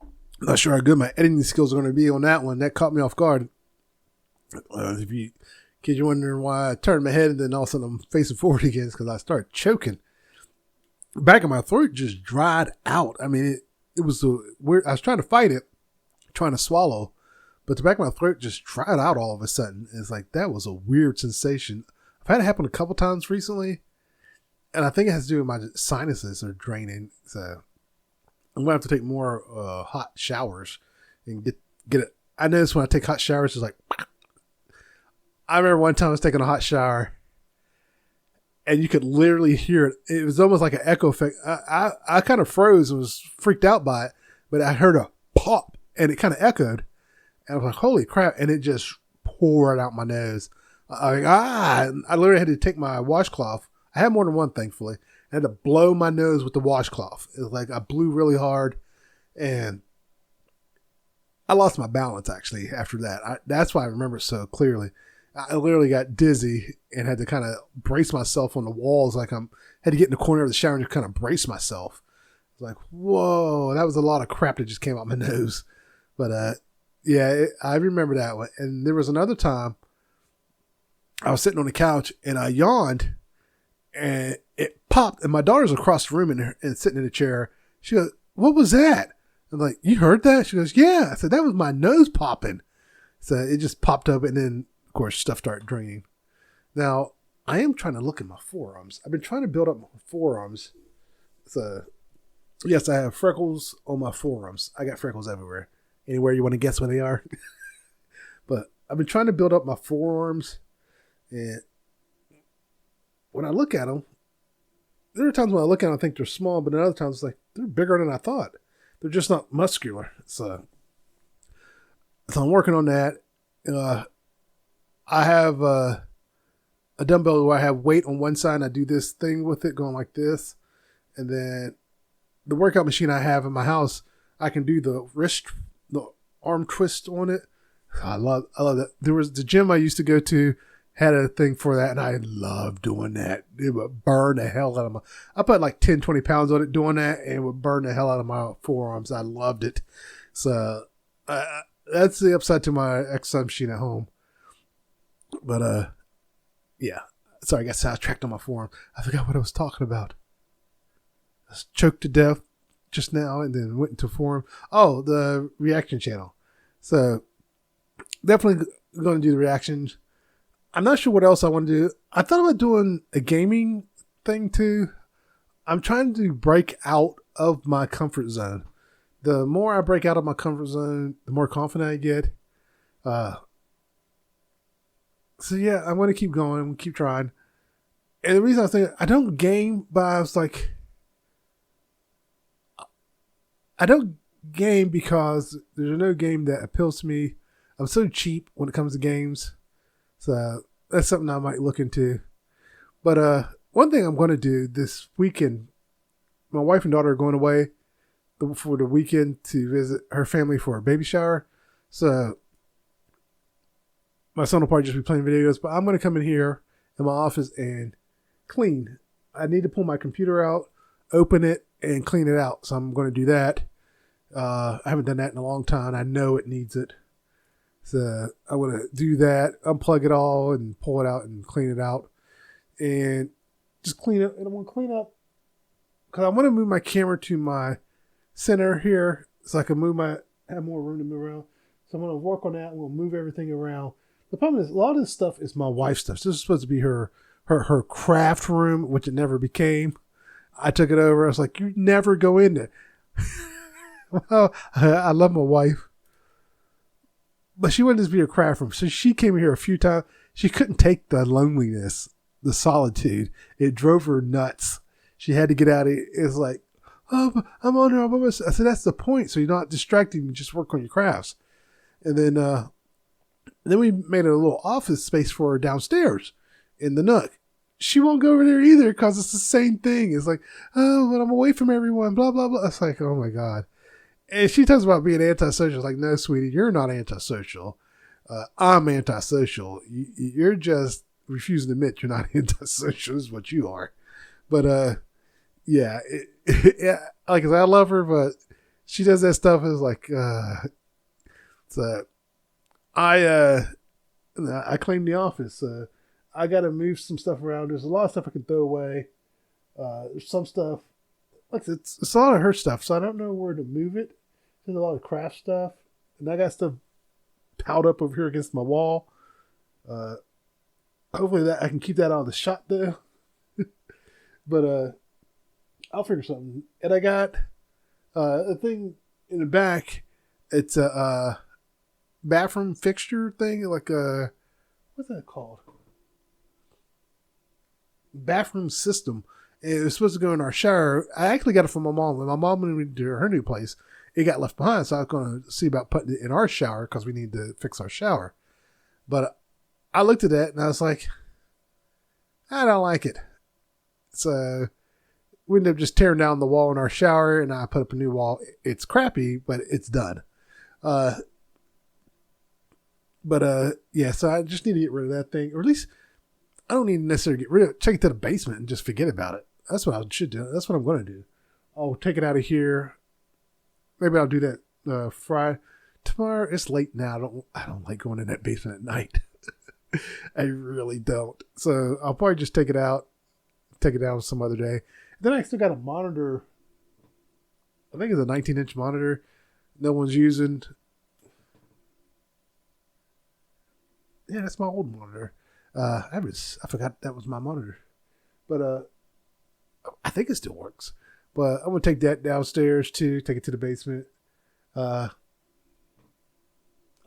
S1: I'm not sure how good my editing skills are going to be on that one. That caught me off guard. If you kids, you're wondering why I turned my head and then all of a sudden I'm facing forward again, because I started choking. Back of my throat just dried out. I mean, it was weird. I was trying to fight it, trying to swallow, but the back of my throat just dried out all of a sudden. It's like, that was a weird sensation. I've had it happen a couple times recently, and I think it has to do with my sinuses are draining. So I'm going to have to take more hot showers and get it. I notice when I take hot showers, it's like, I remember one time I was taking a hot shower and you could literally hear it. It was almost like an echo effect. I kind of froze and was freaked out by it, but I heard a pop and it kind of echoed. And I was like, holy crap. And it just poured out my nose. I literally had to take my washcloth. I had more than one, thankfully. I had to blow my nose with the washcloth. It was like I blew really hard and I lost my balance actually after that. That's why I remember it so clearly. I literally got dizzy and had to kind of brace myself on the walls. Like had to get in the corner of the shower and just kind of brace myself. It was like, whoa, that was a lot of crap that just came out my nose. But yeah, I remember that one. And there was another time I was sitting on the couch and I yawned and it popped. And my daughter's across the room and sitting in a chair. She goes, what was that? I'm like, you heard that? She goes, yeah. I said, that was my nose popping. So it just popped up and then, of course, stuff started draining. Now, I am trying to look at my forearms. I've been trying to build up my forearms. So, yes, I have freckles on my forearms. I got freckles everywhere. Anywhere you want to guess where they are. But I've been trying to build up my forearms. And when I look at them, there are times when I look at them, I think they're small. But other times, it's like, they're bigger than I thought. They're just not muscular. So I'm working on that. I have a dumbbell where I have weight on one side and I do this thing with it going like this. And then the workout machine I have in my house, I can do the arm twist on it. I love that. There was the gym I used to go to had a thing for that and I love doing that. It would burn the hell out of I put like 10, 20 pounds on it doing that and it would burn the hell out of my forearms. I loved it. So that's the upside to my exercise machine at home. But, yeah. Sorry, I got sidetracked on my forearm. I forgot what I was talking about. I was choked to death just now and then went into forum. Oh, the reaction channel. So, definitely going to do the reactions. I'm not sure what else I want to do. I thought about doing a gaming thing too. I'm trying to break out of my comfort zone. The more I break out of my comfort zone, the more confident I get. So yeah, I'm going to keep going, keep trying. And the reason I was thinking, I don't game, but I was like, I don't game because there's no game that appeals to me. I'm so cheap when it comes to games. So that's something I might look into. But one thing I'm going to do this weekend, my wife and daughter are going away for the weekend to visit her family for a baby shower. So my son will probably just be playing videos, but I'm going to come in here in my office and clean. I need to pull my computer out, open it, and clean it out. So I'm going to do that. I haven't done that in a long time. I know it needs it. So I want to do that, unplug it all and pull it out and clean it out. And just clean it. And I'm going to clean up because I want to move my camera to my center here so I can have more room to move around. So I'm going to work on that. We'll move everything around. The problem is a lot of this stuff is my wife's stuff. This is supposed to be her craft room, which it never became. I took it over. I was like, you never go in there. Well, I love my wife, but she wanted this to be her craft room. So she came here a few times. She couldn't take the loneliness, the solitude. It drove her nuts. She had to get out of it. It's like, oh, I'm on here. I said, that's the point. So you're not distracted. You just work on your crafts. And then we made a little office space for her downstairs in the nook. She won't go over there either because it's the same thing. It's like, oh, but I'm away from everyone, blah, blah, blah. It's like, oh my God. And she talks about being antisocial. It's like, no, sweetie, you're not antisocial. I'm antisocial. You're just refusing to admit you're not antisocial is what you are. But, yeah, like I said, I love her, but she does that stuff. It's like, so I claimed the office. I got to move some stuff around. There's a lot of stuff I can throw away. There's some stuff, like it's a lot of her stuff, so I don't know where to move it. There's a lot of craft stuff, and I got stuff piled up over here against my wall. Hopefully that I can keep that out of the shot though. But I'll figure something. And I got a thing in the back. It's a bathroom fixture thing, like a what's that called? Bathroom system. It was supposed to go in our shower. I actually got it from my mom. When my mom moved to her new place, it got left behind. So I was going to see about putting it in our shower because we need to fix our shower. But I looked at that and I was like, I don't like it. So we ended up just tearing down the wall in our shower and I put up a new wall. It's crappy, but it's done. Yeah, so I just need to get rid of that thing. Or at least I don't need to necessarily get rid of it. Take it to the basement and just forget about it. That's what I should do. That's what I'm going to do. I'll take it out of here. Maybe I'll do that Friday. Tomorrow, it's late now. I don't like going in that basement at night. I really don't. So I'll probably just take it out. Take it down some other day. Then I still got a monitor. I think it's a 19-inch monitor. No one's using. Yeah, that's my old monitor. I forgot that was my monitor. But I think it still works. But I'm going to take that downstairs too. Take it to the basement. I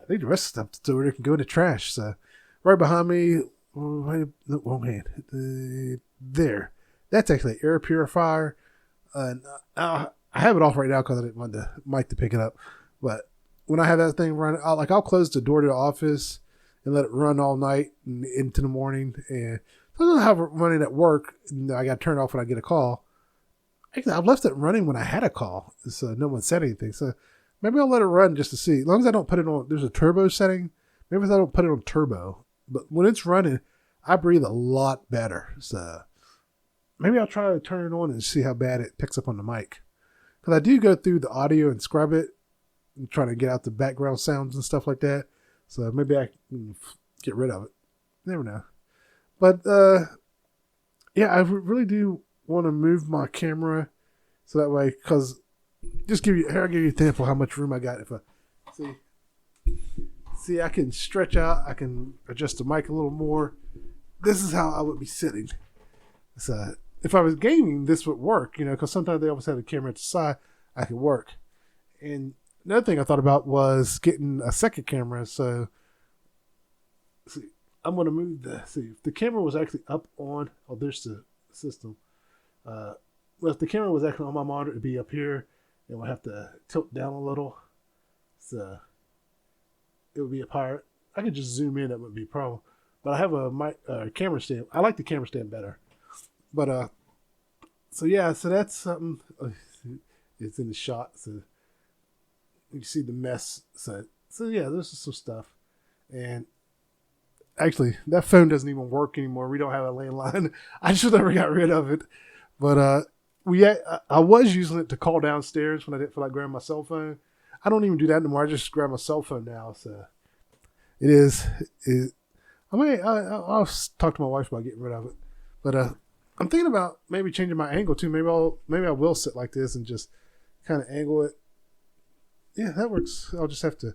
S1: think the rest of the stuff over there can go in the trash. So right behind me, wrong hand. There. That's actually an air purifier. And I have it off right now because I didn't want the mic to pick it up. But when I have that thing running, I'll close the door to the office and let it run all night and into the morning. And so I don't have it running at work. And I got to turn it off when I get a call. Actually, I've left it running when I had a call. So no one said anything. So maybe I'll let it run just to see. As long as I don't put it on, there's a turbo setting. Maybe if I don't put it on turbo. But when it's running, I breathe a lot better. So maybe I'll try to turn it on and see how bad it picks up on the mic. Because I do go through the audio and scrub it and try to get out the background sounds and stuff like that. So maybe I can get rid of it. Never know. But yeah, I really do want to move my camera so that way, because I'll give you an example of how much room I got. If I see, I can stretch out, I can adjust the mic a little more. This is how I would be sitting. So if I was gaming, this would work, because sometimes they always have the camera at the side. I could work. And another thing I thought about was getting a second camera. So I'm gonna move see if the camera was actually up on. Oh, there's the system. Well, if the camera was actually on my monitor, it'd be up here, and we'll have to tilt down a little. So it would be up higher. I could just zoom in. That wouldn't be a problem. But I have a camera stand. I like the camera stand better. But so yeah, so that's something. It's in the shot, so you see the mess. So yeah, this is some stuff. And actually, that phone doesn't even work anymore. We don't have a landline. I just never got rid of it. But I was using it to call downstairs when I didn't feel like grabbing my cell phone. I don't even do that anymore. I just grab my cell phone now. So it is. I'll talk to my wife about getting rid of it. But I'm thinking about maybe changing my angle too. Maybe I will sit like this and just kind of angle it. Yeah, that works. I'll just have to.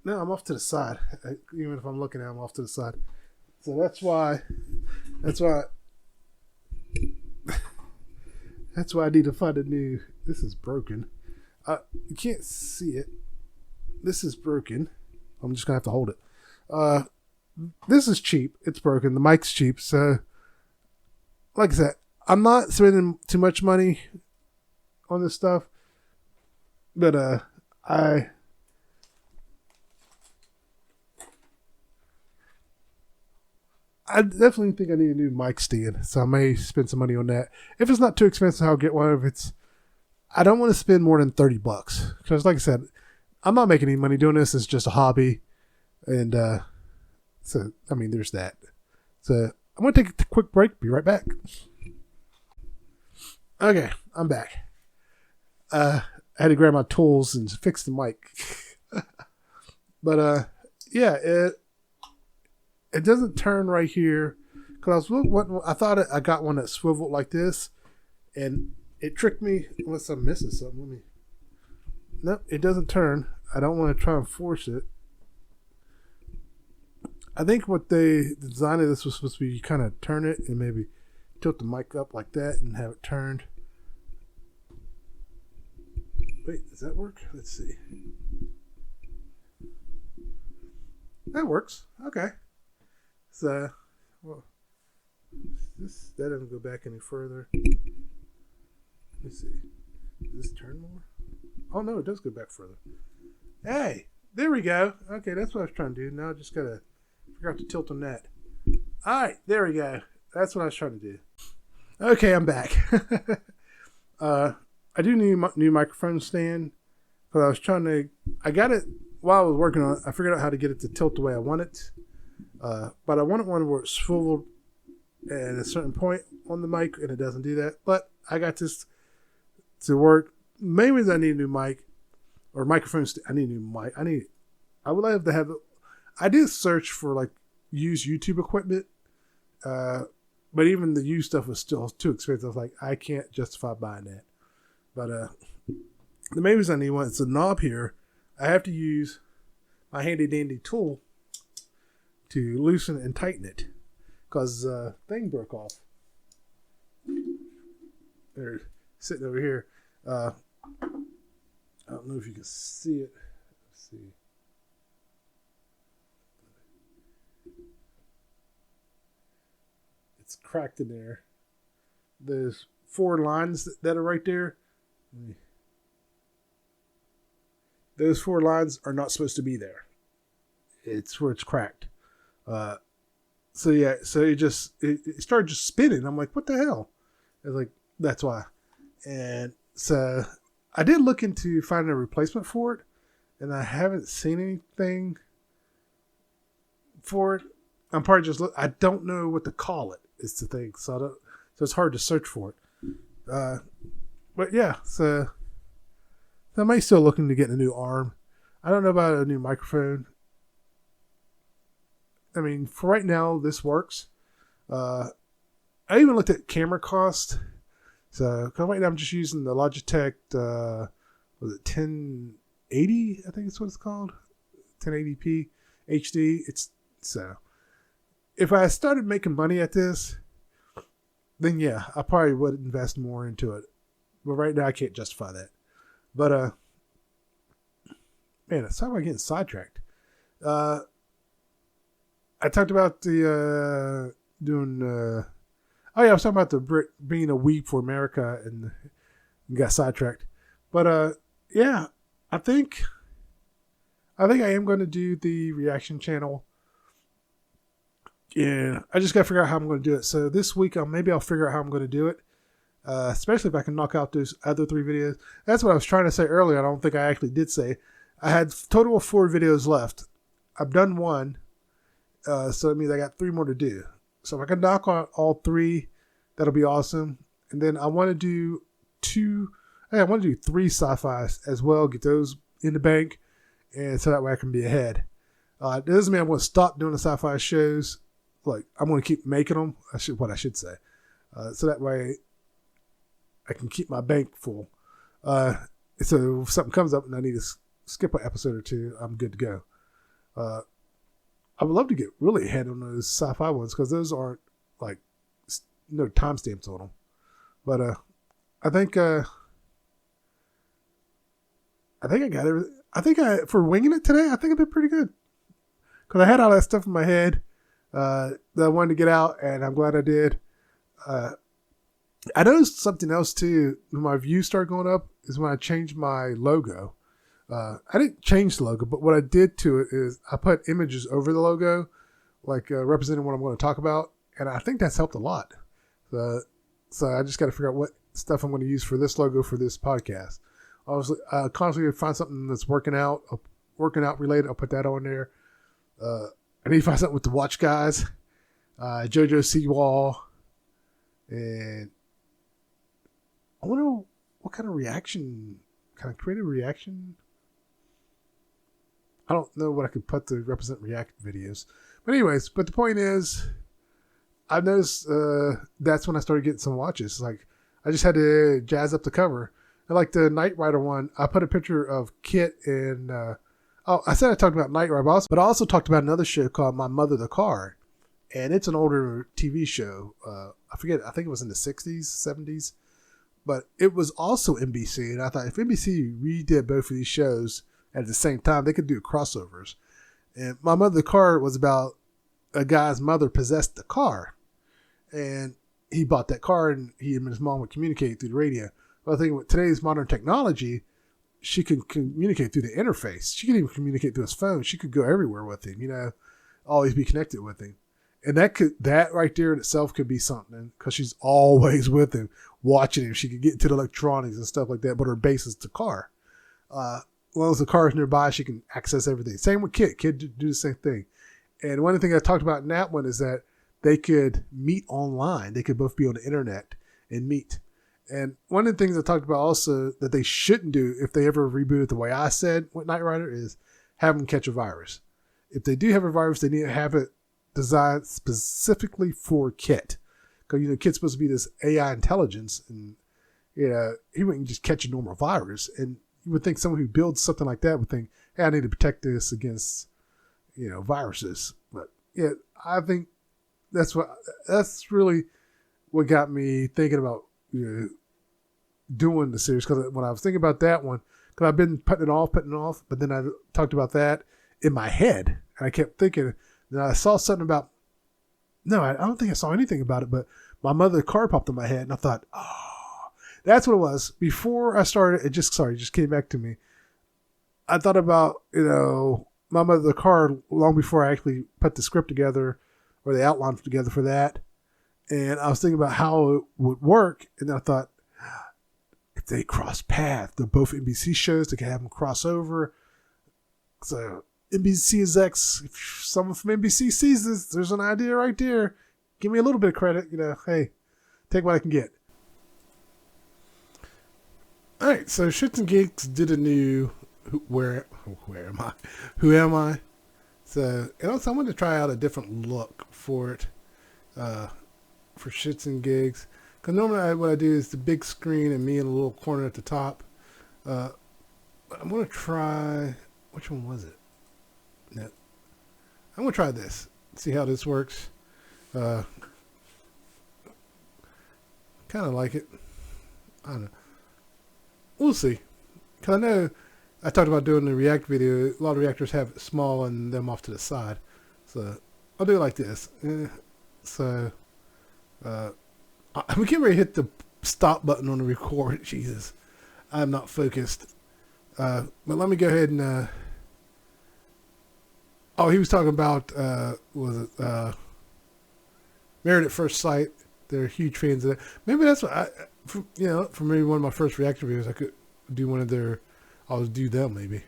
S1: No, I'm off to the side. Even if I'm looking at it, I'm off to the side. So that's why I need to find a new. This is broken. You can't see it. This is broken. I'm just gonna have to hold it. This is cheap. It's broken. The mic's cheap. So, like I said, I'm not spending too much money on this stuff. But I definitely think I need a new mic stand, so I may spend some money on that. If it's not too expensive, I'll get one. I don't want to spend more than $30 because, like I said, I'm not making any money doing this. It's just a hobby, and so I mean, there's that. So I'm gonna take a quick break. Be right back. Okay, I'm back. I had to grab my tools and fix the mic, but yeah, it doesn't turn right here because I thought I got one that swiveled like this, and it tricked me. Unless I'm missing something. Nope, it doesn't turn. I don't want to try and force it. I think what the design of this was supposed to be, you kind of turn it and maybe tilt the mic up like that and have it turned. Wait, does that work? Let's see. That works. Okay. So, well, that doesn't go back any further. Let's see. Does this turn more? Oh no, it does go back further. Hey, there we go. Okay, that's what I was trying to do. Now I just gotta figure out to tilt on that. All right, there we go. That's what I was trying to do. Okay, I'm back. I do need a new microphone stand because I got it while I was working on it. I figured out how to get it to tilt the way I want it. But I wanted one where it's swiveled at a certain point on the mic, and it doesn't do that. But I got this to work. Maybe I need a new mic or microphone. I need a new mic. I would love to have. I did search for like used YouTube equipment, but even the used stuff was still too expensive. I was like, I can't justify buying that. But the main reason I need one, it's a knob here. I have to use my handy dandy tool to loosen and tighten it because the thing broke off. They're sitting over here. I don't know if you can see it. Let's see. It's cracked in there. There's 4 lines that are right there. Those 4 lines are not supposed to be there. It's where it's cracked. So yeah, so it started just spinning. I'm like, what the hell? I was like, that's why. And so I did look into finding a replacement for it, and I haven't seen anything for it. I'm probably just I don't know what to call it. It's the thing, so it's hard to search for it. But yeah, so I may still looking to get a new arm. I don't know about a new microphone. I mean, for right now, this works. I even looked at camera cost. So, cause right now I'm just using the Logitech, was it 1080? I think it's what it's called. 1080p HD. So, if I started making money at this, then yeah, I probably would invest more into it. But right now I can't justify that. But, man, it's how am I getting sidetracked? I talked about the doing. Oh yeah, I was talking about the being a week for America and got sidetracked. But yeah, I think I am going to do the reaction channel. Yeah, I just got to figure out how I'm going to do it. So this week, maybe I'll figure out how I'm going to do it. Especially if I can knock out those other 3 videos. That's what I was trying to say earlier. I don't think I actually did say. I had a total of 4 videos left. I've done 1. So it means I got 3 more to do. So if I can knock on all 3, that'll be awesome. And then I want to do 2. I want to do 3 sci-fis as well. Get those in the bank. And so that way I can be ahead. It doesn't mean I'm going to stop doing the sci-fi shows. Like, I'm going to keep making them. What I should say. So that way I can keep my bank full. So if something comes up and I need to skip an episode or 2, I'm good to go. I would love to get really ahead on those sci-fi ones because those aren't like no timestamps on them. But I think I got everything. I think for winging it today, I think I did pretty good because I had all that stuff in my head that I wanted to get out, and I'm glad I did. I noticed something else too. When my views started going up is when I changed my logo. I didn't change the logo, but what I did to it is I put images over the logo, like representing what I'm going to talk about, and I think that's helped a lot. So I just got to figure out what stuff I'm going to use for this logo for this podcast. Obviously, I constantly find something that's working out related. I'll put that on there. I need to find something with the Watch guys, Jojo Seawall, and I wonder what kind of reaction, kind of creative reaction. I don't know what I could put to represent react videos. But anyways, the point is, I've noticed that's when I started getting some watches. Like, I just had to jazz up the cover. And like the Knight Rider one, I put a picture of Kit and, I said I talked about Knight Rider, but I also talked about another show called My Mother the Car. And it's an older TV show. I forget, I think it was in the 60s, 70s. But it was also NBC. And I thought if NBC redid both of these shows at the same time, they could do crossovers. And My Mother the Car was about a guy's mother possessed the car. And he bought that car and he and his mom would communicate through the radio. Well, I think with today's modern technology, she can communicate through the interface. She can even communicate through his phone. She could go everywhere with him, always be connected with him. And that right there in itself could be something because she's always with him, watching him. She could get into the electronics and stuff like that, but her base is the car. As long as the car is nearby, she can access everything. Same with Kid. Kid do the same thing. And one of the things I talked about in that one is that they could meet online. They could both be on the internet and meet. And one of the things I talked about also that they shouldn't do if they ever reboot it the way I said with Knight Rider is have them catch a virus. If they do have a virus, they need to have it designed specifically for Kit. Because, Kit's supposed to be this AI intelligence and, he wouldn't just catch a normal virus. And you would think someone who builds something like that would think, hey, I need to protect this against, viruses. But yeah, I think that's really what got me thinking about, doing the series. Because when I was thinking about that one, because I've been putting it off, but then I talked about that in my head and I kept thinking, then I saw something about, no, I don't think I saw anything about it, but My Mother the Car popped in my head and I thought, oh, that's what it was. Before I started, it just came back to me. I thought about, My Mother the Car long before I actually put the script together or the outline together for that. And I was thinking about how it would work. And then I thought, if they cross paths, they're both NBC shows, they can have them cross over. So NBC execs, if someone from NBC sees this, there's an idea right there. Give me a little bit of credit. Hey, take what I can get. All right, so Shits and Gigs did a new Where Am I? Who Am I? So, and also I wanted to try out a different look for it, for Shits and Gigs. Because normally what I do is the big screen and me in a little corner at the top. I'm going to try, which one was it? No. I'm going to try this. See how this works. Kind of like it. I don't know. We'll see. Because I know I talked about doing the React video. A lot of reactors have it small and them off to the side. So I'll do it like this. So, we can't really hit the stop button on the record. Jesus, I'm not focused. But let me go ahead and. He was talking about Married at First Sight. They're huge fans of that. Maybe that's what for maybe one of my first reaction videos, I could do one of their. I'll do them maybe.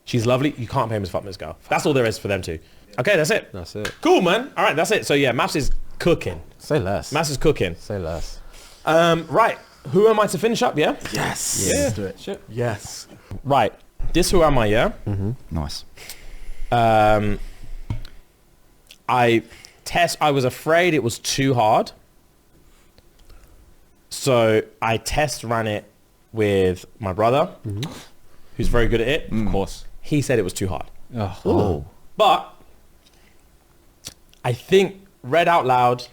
S3: She's lovely. You can't pay him as fuck, Miss Girl. That's all there is for them two. Okay, that's it.
S4: That's it.
S3: Cool, man. All right, that's it. So yeah, Maps is cooking.
S4: Say less.
S3: Maps is cooking.
S4: Say less.
S3: Right. Who am I to finish up? Yeah.
S4: Yes.
S3: Yeah.
S4: Let's do it.
S3: Shit.
S4: Yes.
S3: Right. This Who Am I? Yeah.
S4: Nice.
S3: I was afraid it was too hard. So I test ran it with my brother, who's very good at it. Of course. He said it was too hard.
S4: Oh.
S3: But I think read out loud.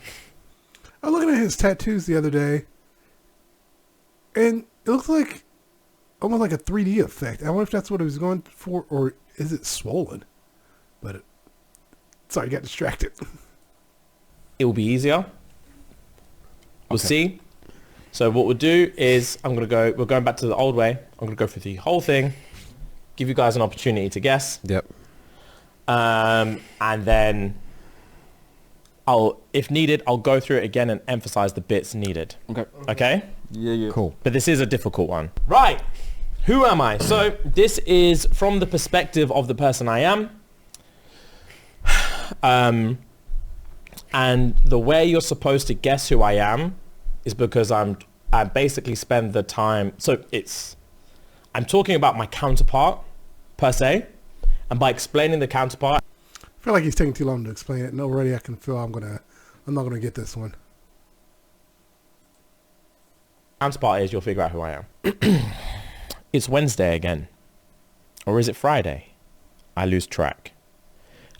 S1: I was looking at his tattoos the other day, and it looks like almost like a 3D effect. I wonder if that's what he was going for, or is it swollen? But sorry, got distracted.
S3: It will be easier. We'll see. So what we'll do is we're going back to the old way. I'm going to go through the whole thing, give you guys an opportunity to guess.
S4: Yep.
S3: And then if needed, I'll go through it again and emphasize the bits needed.
S4: Okay.
S3: Okay?
S4: Yeah. Cool.
S3: But this is a difficult one. Right. Who am I? So this is from the perspective of the person I am. And the way you're supposed to guess who I am is because I basically spend the time. So I'm talking about my counterpart per se. And by explaining the counterpart,
S1: I feel like he's taking too long to explain it, and already I can feel I'm not gonna get this one.
S3: counterpart is you'll figure out who I am. It's Wednesday again. Or is it Friday? I lose track.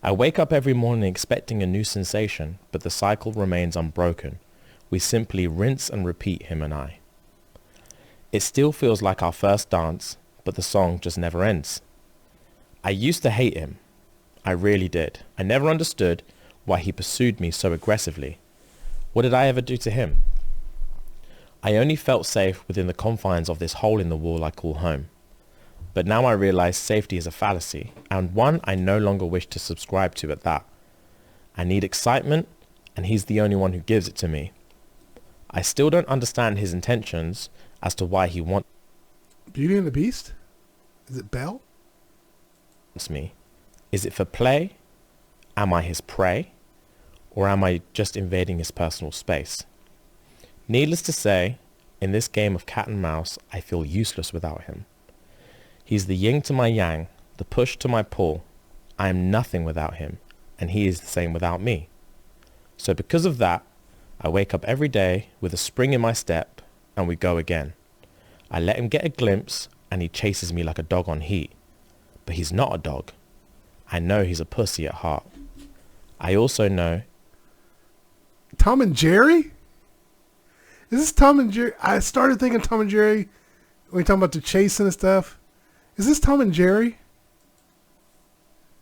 S3: I wake up every morning expecting a new sensation, but the cycle remains unbroken. We simply rinse and repeat, him and I. It still feels like our first dance, but the song just never ends. I used to hate him. I really did. I never understood why he pursued me so aggressively. What did I ever do to him? I only felt safe within the confines of this hole in the wall I call home. But now I realize safety is a fallacy, and one I no longer wish to subscribe to at that. I need excitement, and he's the only one who gives it to me. I still don't understand his intentions as to why he wants
S1: Beauty and the Beast? Is it Belle?
S3: me. Is it for play? Am I his prey? Or am I just invading his personal space? Needless to say, in this game of cat and mouse, I feel useless without him. He's the yin to my yang, the push to my pull. I am nothing without him, and he is the same without me. So because of that, I wake up every day with a spring in my step, and we go again. I let him get a glimpse, and he chases me like a dog on heat. But he's not a dog. I know he's a pussy at heart. I also know...
S1: Tom and Jerry? Is this Tom and Jerry? I started thinking Tom and Jerry when you're talking about the chasing and stuff. Is this Tom and Jerry?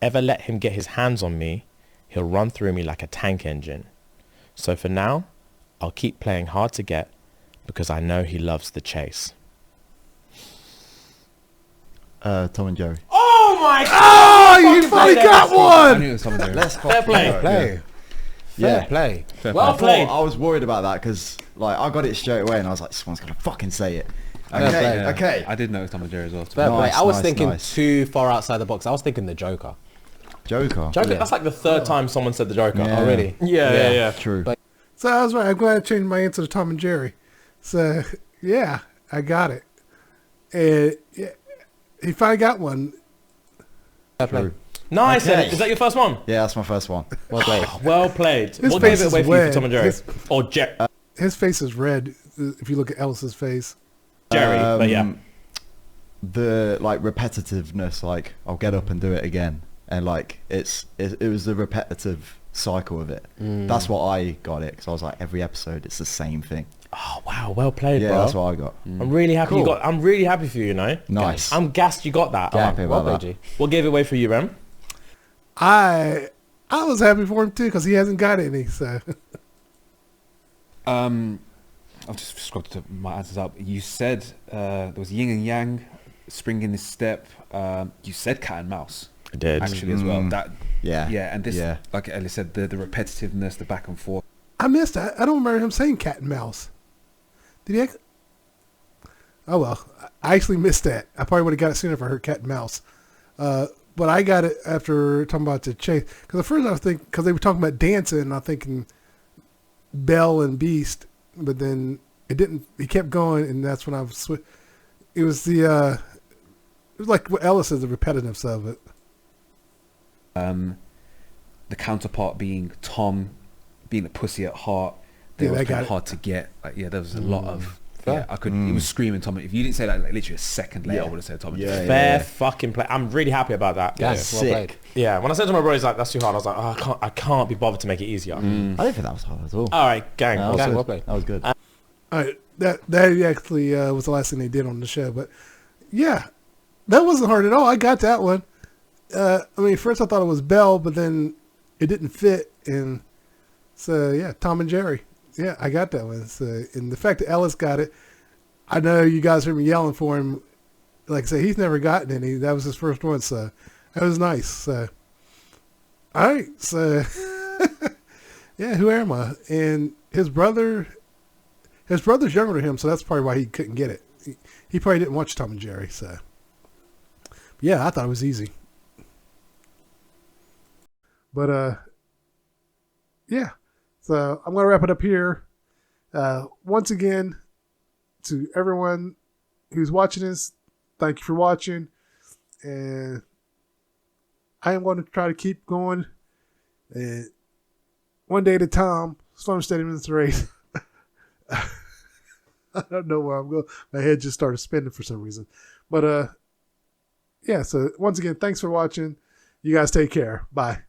S3: Ever let him get his hands on me, he'll run through me like a tank engine. So for now, I'll keep playing hard to get because I know he loves the chase.
S5: Tom and Jerry.
S3: Oh my God!
S1: Oh, you finally got
S4: I
S1: one!
S4: knew it was something there.
S5: Let's
S3: Fair play.
S4: Play.
S5: Yeah.
S4: Fair play. Fair
S3: Well
S4: play.
S3: played.
S5: I was worried about that because I got it straight away and I was like, someone's gonna fucking say it.
S4: Fair
S5: Okay,
S4: play, yeah.
S5: okay.
S4: I did notice Tom and Jerry as well.
S6: Fair play.
S5: Nice,
S6: I was
S5: nice,
S6: thinking
S5: nice.
S6: too far outside the box. I was thinking the Joker.
S5: Joker.
S3: Joker,
S6: Yeah.
S3: that's like the third time someone said the Joker.
S5: Yeah.
S6: Oh, really?
S3: Yeah.
S5: True.
S6: But-
S1: So I was right. I'm glad I changed my answer to Tom and Jerry. So, yeah, I got it. And yeah, he finally got one.
S6: Fair play.
S5: True.
S3: Nice.
S5: Okay.
S3: Ed. Is that your first one?
S5: Yeah, that's my first one.
S6: Well played.
S3: Well played.
S1: His
S3: What
S1: face
S3: gave it
S1: is
S3: away for you
S1: red.
S3: for Tom and Jerry? Or
S1: His face is red if you look at Ellis's face.
S3: Jerry, but yeah.
S5: The repetitiveness, I'll get up and do it again, and it was the repetitive cycle of it. That's what I got it because I was like, every episode it's the same thing.
S3: Oh wow, well played,
S5: Yeah,
S3: bro.
S5: that's what I got.
S3: I'm really happy you
S5: Cool.
S3: got. I'm really happy for you, you know.
S5: Nice.
S3: I'm gassed you got that.
S5: I'm happy
S6: Well
S5: about
S6: played,
S5: that.
S6: G.
S3: What gave it away for you, Rem?
S1: I was happy for him too because he hasn't got any. So
S7: I've just scrolled to my answers up. You said there was yin and yang, spring in his step. You said cat and mouse.
S3: I did.
S7: Actually as well. That
S5: Yeah.
S7: and this,
S5: Yeah.
S7: like Ellie said, the repetitiveness, the back and forth.
S1: I missed that. I don't remember him saying cat and mouse. Did he? Oh well, I actually missed that. I probably would have got it sooner if I heard cat and mouse. But I got it after talking about the chase. Because at first I was thinking, because they were talking about dancing, and I'm thinking Belle and Beast. But then it didn't. He kept going, and that's when I was. It was the. It was like what Ellis says, the repetitiveness of it.
S7: The counterpart being Tom, being a pussy at heart. They
S1: Yeah,
S7: were
S1: they
S7: kind
S1: got
S7: of
S1: it.
S7: hard to get. Like, yeah, there was a lot of.
S6: Fair.
S7: Yeah, I could. It was screaming Tom. If you didn't say that, like, literally a second later, I would have said Tom.
S5: Yeah.
S3: Fair fucking play. I'm really happy about that.
S6: Yeah, well
S5: Sick.
S6: played.
S3: Yeah, when I said to my bro, he's like, "That's too hard." I was like, oh, I can't be bothered to make it easier.
S5: I didn't think that was hard at all.
S3: All right, gang.
S5: That was
S6: Okay,
S5: good.
S6: well played.
S5: That was good.
S1: All right, that actually was the last thing they did on the show. But yeah, that wasn't hard at all. I got that one. I mean, first I thought it was Belle, but then it didn't fit, and so yeah, Tom and Jerry. Yeah, I got that one. So, and the fact that Ellis got it, I know you guys heard me yelling for him. Like I said, he's never gotten any. That was his first one, so that was nice. So, all right, so yeah, who am I? And his brother's younger than him, so that's probably why he couldn't get it. He probably didn't watch Tom and Jerry, so yeah, I thought it was easy. But yeah. So I'm gonna wrap it up here. Once again, to everyone who's watching this, thank you for watching. And I am going to try to keep going. And one day at a time, slow and steady wins the race. I don't know where I'm going. My head just started spinning for some reason. But yeah, so once again, thanks for watching. You guys take care. Bye.